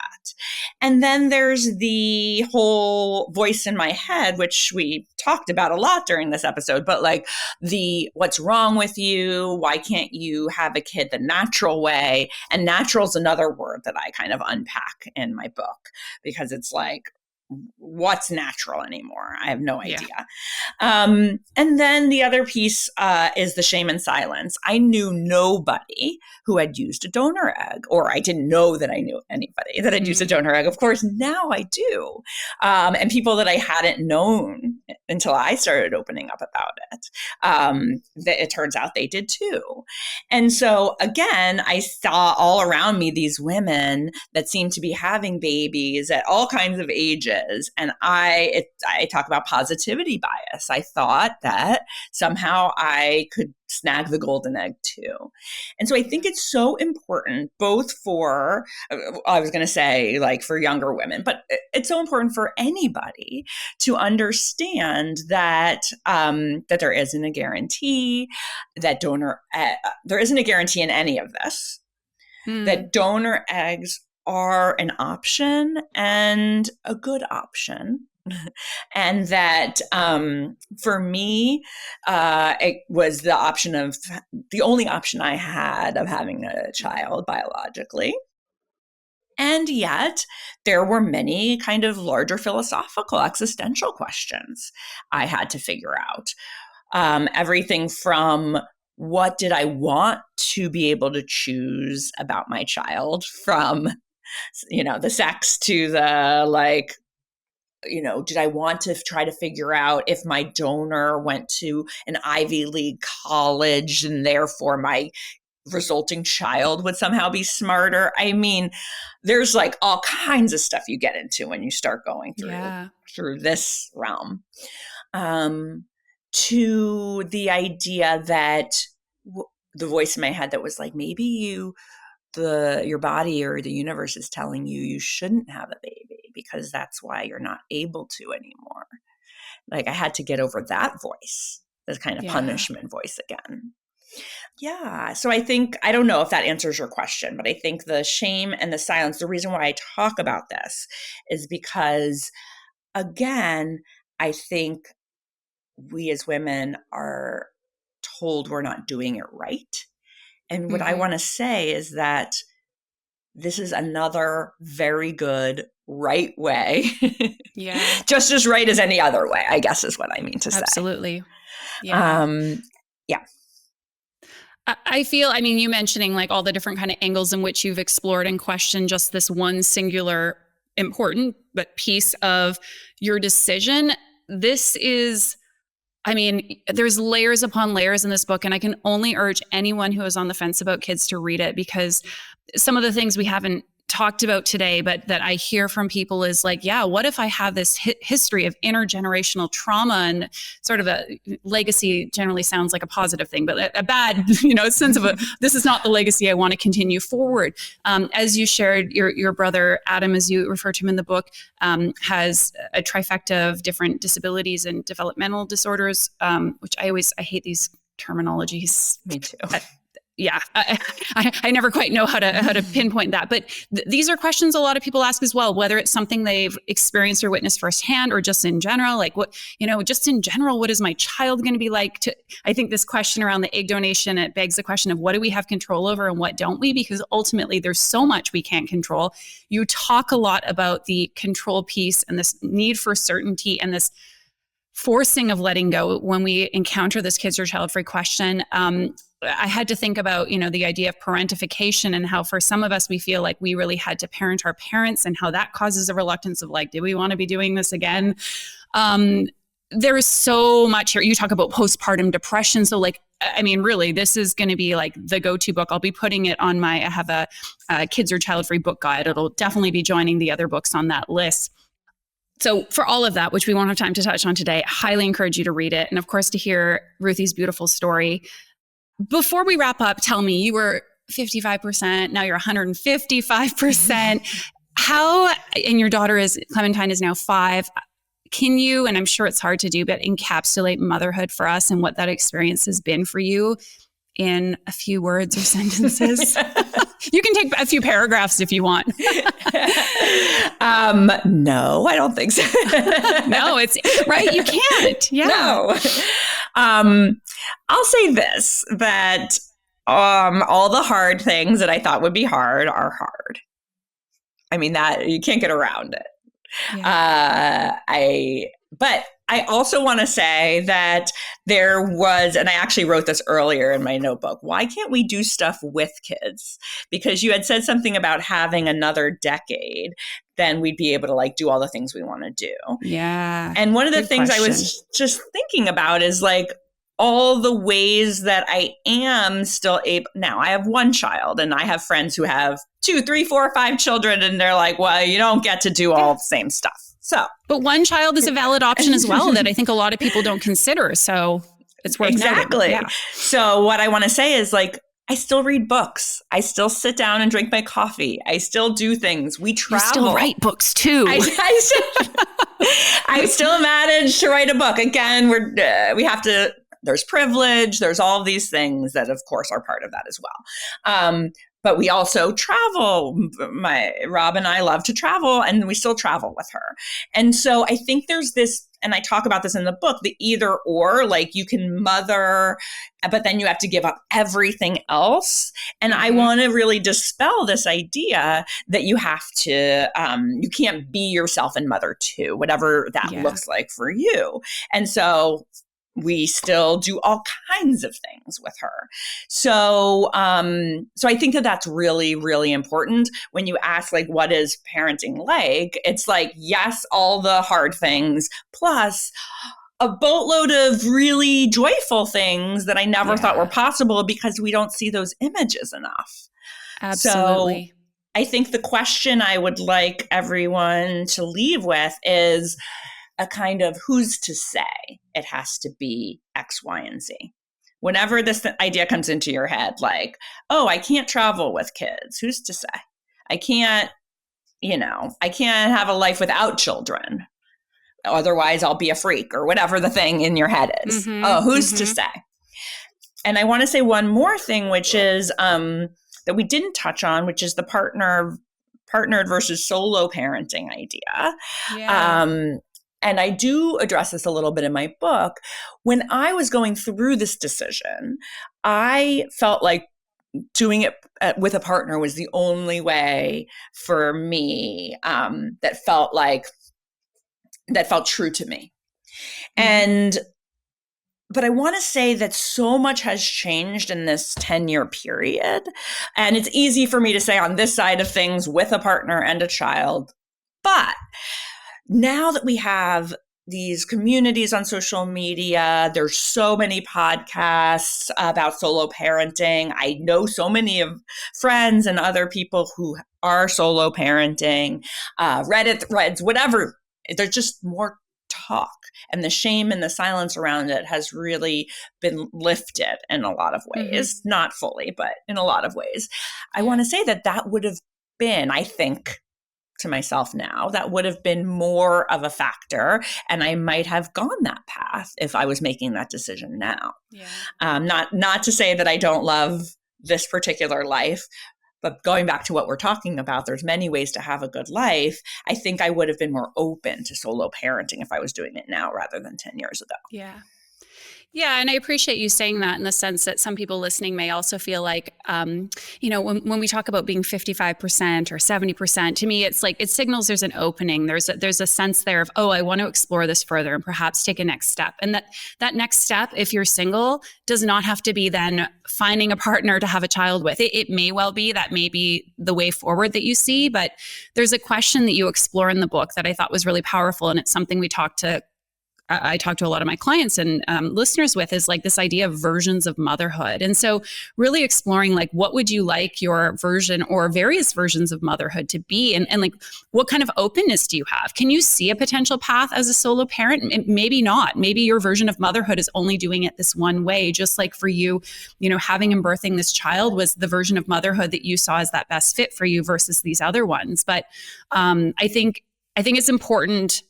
And then there's the whole voice in my head, which we talked about a lot during this episode, but like what's wrong with you? Why can't you have a kid the natural way? And natural is another word that I kind of unpack in my book, because it's like, what's natural anymore? I have no idea. Yeah. And then the other piece is the shame and silence. I knew nobody who had used a donor egg, or I didn't know that I knew anybody that had used a donor egg. Of course, now I do. And people that I hadn't known until I started opening up about it. It turns out they did too. And so again, I saw all around me these women that seemed to be having babies at all kinds of ages. And I talk about positivity bias. I thought that somehow I could snag the golden egg too. And so I think it's so important, both for, I was going to say like for younger women, but it's so important for anybody to understand that that there isn't a guarantee, that there isn't a guarantee in any of this, that donor eggs are an option and a good option. And that for me, it was the only option I had of having a child biologically. And yet there were many kind of larger philosophical, existential questions I had to figure out. Everything from what did I want to be able to choose about my child, from the sex to the like, did I want to try to figure out if my donor went to an Ivy League college and therefore my resulting child would somehow be smarter? I mean, there's like all kinds of stuff you get into when you start going through this realm. To the idea that the voice in my head that was like, maybe your body or the universe is telling you shouldn't have a baby because that's why you're not able to anymore. Like I had to get over that voice, this kind of punishment voice again. Yeah. So I don't know if that answers your question, but I think the shame and the silence, the reason why I talk about this is because, again, I think we as women are told we're not doing it right. And what I want to say is that this is another very good right way. Yeah. Just as right as any other way, I guess is what I mean to say. Absolutely. Yeah. Yeah. I feel, you mentioning like all the different kind of angles in which you've explored and questioned just this one singular important but piece of your decision. This is, there's layers upon layers in this book, and I can only urge anyone who is on the fence about kids to read it, because some of the things we haven't talked about today, but that I hear from people is like, yeah, what if I have this history of intergenerational trauma? And sort of a legacy generally sounds like a positive thing, but a bad, sense of this is not the legacy I want to continue forward. As you shared, your brother, Adam, as you refer to him in the book, has a trifecta of different disabilities and developmental disorders, which I hate these terminologies. Me too. I never quite know how to pinpoint that. But these are questions a lot of people ask as well, whether it's something they've experienced or witnessed firsthand, or just in general, like just in general, what is my child going to be like? I think this question around the egg donation, it begs the question of what do we have control over and what don't we? Because ultimately there's so much we can't control. You talk a lot about the control piece and this need for certainty and this forcing of letting go when we encounter this kids or child-free question. I had to think about, the idea of parentification and how for some of us, we feel like we really had to parent our parents and how that causes a reluctance of like, do we want to be doing this again? There is so much here. You talk about postpartum depression. So like, really, this is going to be like the go-to book. I'll be putting it on I have a kids or child-free book guide. It'll definitely be joining the other books on that list. So for all of that, which we won't have time to touch on today, I highly encourage you to read it. And of course, to hear Ruthie's beautiful story. Before we wrap up, tell me, you were 55%, now you're 155%. How, and your daughter Clementine is now 5. can you, and I'm sure it's hard to do, but encapsulate motherhood for us and what that experience has been for you in a few words or sentences? You can take a few paragraphs if you want. No, I don't think so. No, it's right. You can't. Yeah. No. I'll say this, that all the hard things that I thought would be hard are hard. I mean, that you can't get around it. Yeah. But I also want to say that there was, and I actually wrote this earlier in my notebook, why can't we do stuff with kids? Because you had said something about having another decade, then we'd be able to like do all the things we want to do. Yeah. And one of the things question. I was just thinking about is like all the ways that I am still able. Now I have one child and I have friends who have 2, 3, 4, 5 children. And they're like, well, you don't get to do all the same stuff. So, but one child is a valid option as well that I think a lot of people don't consider. So it's worth exactly. Yeah. So what I want to say is like, I still read books. I still sit down and drink my coffee. I still do things. We travel. You still write books too. I still manage to write a book. Again, we have to. There's privilege. There's all of these things that, of course, are part of that as well. But we also travel. Rob and I love to travel, and we still travel with her. And so I think there's this, and I talk about this in the book, the either or, like you can mother, but then you have to give up everything else. And I want to really dispel this idea that you have to, you can't be yourself and mother too, whatever that looks like for you. And so we still do all kinds of things with her. So I think that that's really, really important. When you ask, like, what is parenting like? It's like, yes, all the hard things, plus a boatload of really joyful things that I never thought were possible because we don't see those images enough. Absolutely. So I think the question I would like everyone to leave with is a kind of who's to say it has to be X, Y, and Z. Whenever this idea comes into your head, like, oh, I can't travel with kids. Who's to say? I can't have a life without children. Otherwise, I'll be a freak or whatever the thing in your head is. Who's to say? And I want to say one more thing, which is that we didn't touch on, which is the partnered versus solo parenting idea. Yeah. And I do address this a little bit in my book. When I was going through this decision, I felt like doing it with a partner was the only way for me that felt true to me. But I want to say that so much has changed in this 10-year period. And it's easy for me to say on this side of things with a partner and a child. But now that we have these communities on social media, there's so many podcasts about solo parenting. I know so many of friends and other people who are solo parenting, Reddit threads, whatever. There's just more talk, and the shame and the silence around it has really been lifted in a lot of ways, not fully, but in a lot of ways. I want to say that would have been, I think, to myself now, that would have been more of a factor, and I might have gone that path if I was making that decision now. Not to say that I don't love this particular life, but going back to what we're talking about, there's many ways to have a good life. I think I would have been more open to solo parenting if I was doing it now rather than 10 years ago. Yeah, and I appreciate you saying that in the sense that some people listening may also feel like, when we talk about being 55% or 70%, to me, it's like it signals there's an opening. There's a sense there of, oh, I want to explore this further and perhaps take a next step. And that next step, if you're single, does not have to be then finding a partner to have a child with. It may well be that may be the way forward that you see, but there's a question that you explore in the book that I thought was really powerful, and it's something I talk to a lot of my clients and listeners with, is like this idea of versions of motherhood. And so really exploring like, what would you like your version or various versions of motherhood to be? And like, what kind of openness do you have? Can you see a potential path as a solo parent? Maybe not. Maybe your version of motherhood is only doing it this one way, just like for you, having and birthing this child was the version of motherhood that you saw as that best fit for you versus these other ones. But I think it's important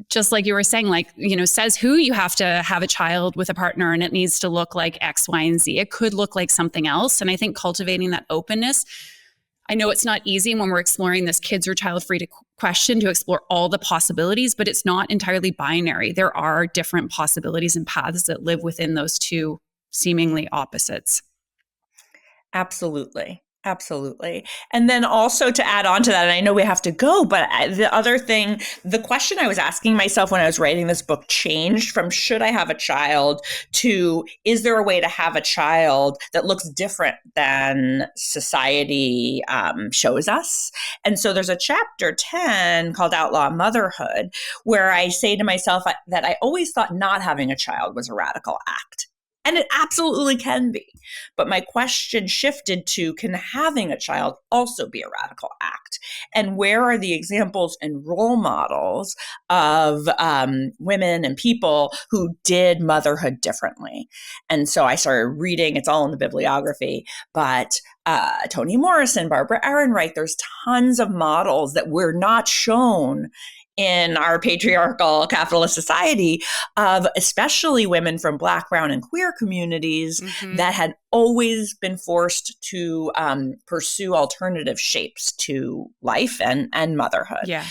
just like you were saying, like, says who you have to have a child with a partner and it needs to look like X, Y, and Z. It could look like something else. And I think cultivating that openness, I know it's not easy when we're exploring this kids or child-free question to explore all the possibilities, but it's not entirely binary. There are different possibilities and paths that live within those two seemingly opposites. Absolutely. Absolutely. And then also to add on to that, and I know we have to go, but the other thing, the question I was asking myself when I was writing this book changed from should I have a child to is there a way to have a child that looks different than society shows us? And so there's a chapter 10 called Outlaw Motherhood, where I say to myself that I always thought not having a child was a radical act. And it absolutely can be. But my question shifted to, can having a child also be a radical act? And where are the examples and role models of women and people who did motherhood differently? And so I started reading, it's all in the bibliography, but Toni Morrison, Barbara Ehrenreich, there's tons of models that were not shown in our patriarchal capitalist society of especially women from Black, brown, and queer communities that had always been forced to pursue alternative shapes to life and motherhood. Yeah.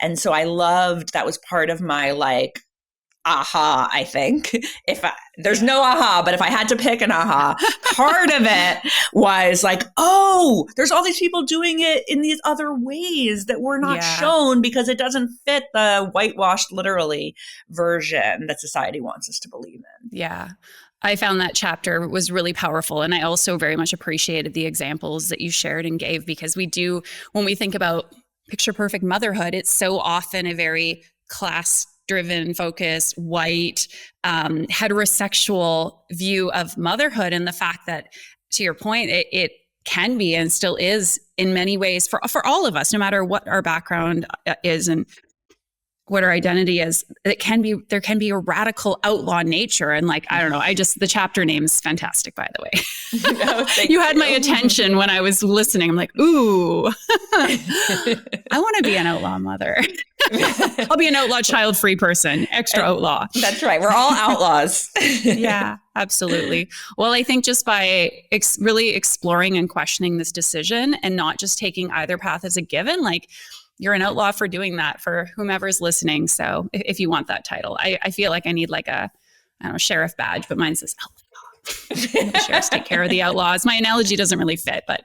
And so I loved, that was part of my aha, I think. There's no aha, but if I had to pick an aha, part of it was like, oh, there's all these people doing it in these other ways that were not shown because it doesn't fit the whitewashed, literally version that society wants us to believe in. Yeah. I found that chapter was really powerful. And I also very much appreciated the examples that you shared and gave, because we do, when we think about picture perfect motherhood, it's so often a very class-driven, focused, white, heterosexual view of motherhood. And the fact that, to your point, it can be and still is in many ways for all of us, no matter what our background is and what our identity is, there can be a radical outlaw nature. And I don't know, the chapter name is fantastic, by the way. No, you had my attention when I was listening. I'm like, ooh, I want to be an outlaw mother. I'll be an outlaw child-free person, extra outlaw. That's right. We're all outlaws. Yeah, absolutely. Well, I think just by really exploring and questioning this decision and not just taking either path as a given, you're an outlaw for doing that for whomever's listening. So if you want that title, I feel like I need a sheriff badge, but mine says outlaw. The sheriffs take care of the outlaws. My analogy doesn't really fit, but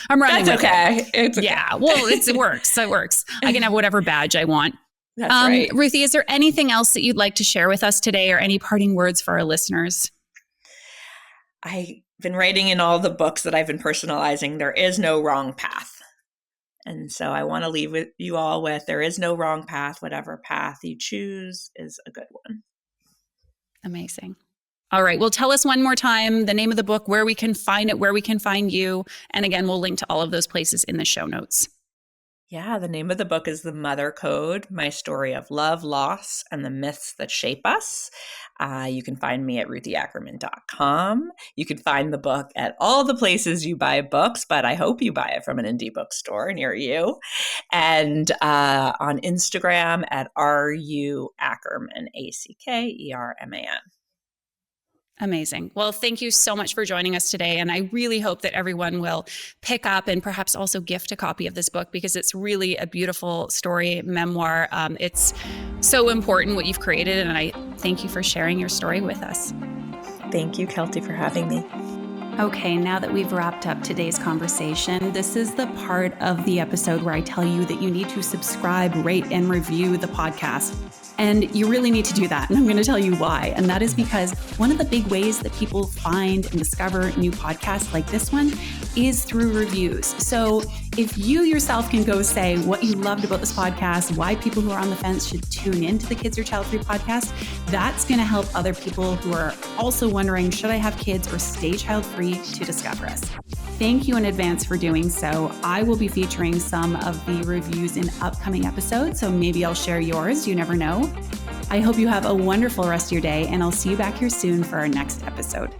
I'm running with it. It's okay. Yeah, well, it works. It works. I can have whatever badge I want. That's right. Ruthie, is there anything else that you'd like to share with us today, or any parting words for our listeners? I've been writing in all the books that I've been personalizing, there is no wrong path. And so I want to leave with you all with, there is no wrong path. Whatever path you choose is a good one. Amazing. All right. Well, tell us one more time the name of the book, where we can find it, where we can find you. And again, we'll link to all of those places in the show notes. Yeah, the name of the book is The Mother Code, My Story of Love, Loss, and the Myths That Shape Us. You can find me at ruthieackerman.com. You can find the book at all the places you buy books, but I hope you buy it from an indie bookstore near you. And on Instagram at ruackerman, ACKERMAN. Amazing. Well, thank you so much for joining us today. And I really hope that everyone will pick up and perhaps also gift a copy of this book, because it's really a beautiful story, memoir. It's so important what you've created. And I thank you for sharing your story with us. Thank you, Keltie, for having me. Okay, now that we've wrapped up today's conversation, this is the part of the episode where I tell you that you need to subscribe, rate, and review the podcast. And you really need to do that. And I'm going to tell you why. And that is because one of the big ways that people find and discover new podcasts like this one is through reviews. So if you yourself can go say what you loved about this podcast, why people who are on the fence should tune into the Kids Are Child-Free podcast, that's going to help other people who are also wondering, should I have kids or stay child-free, to discover us. Thank you in advance for doing so. I will be featuring some of the reviews in upcoming episodes, so maybe I'll share yours. You never know. I hope you have a wonderful rest of your day, and I'll see you back here soon for our next episode.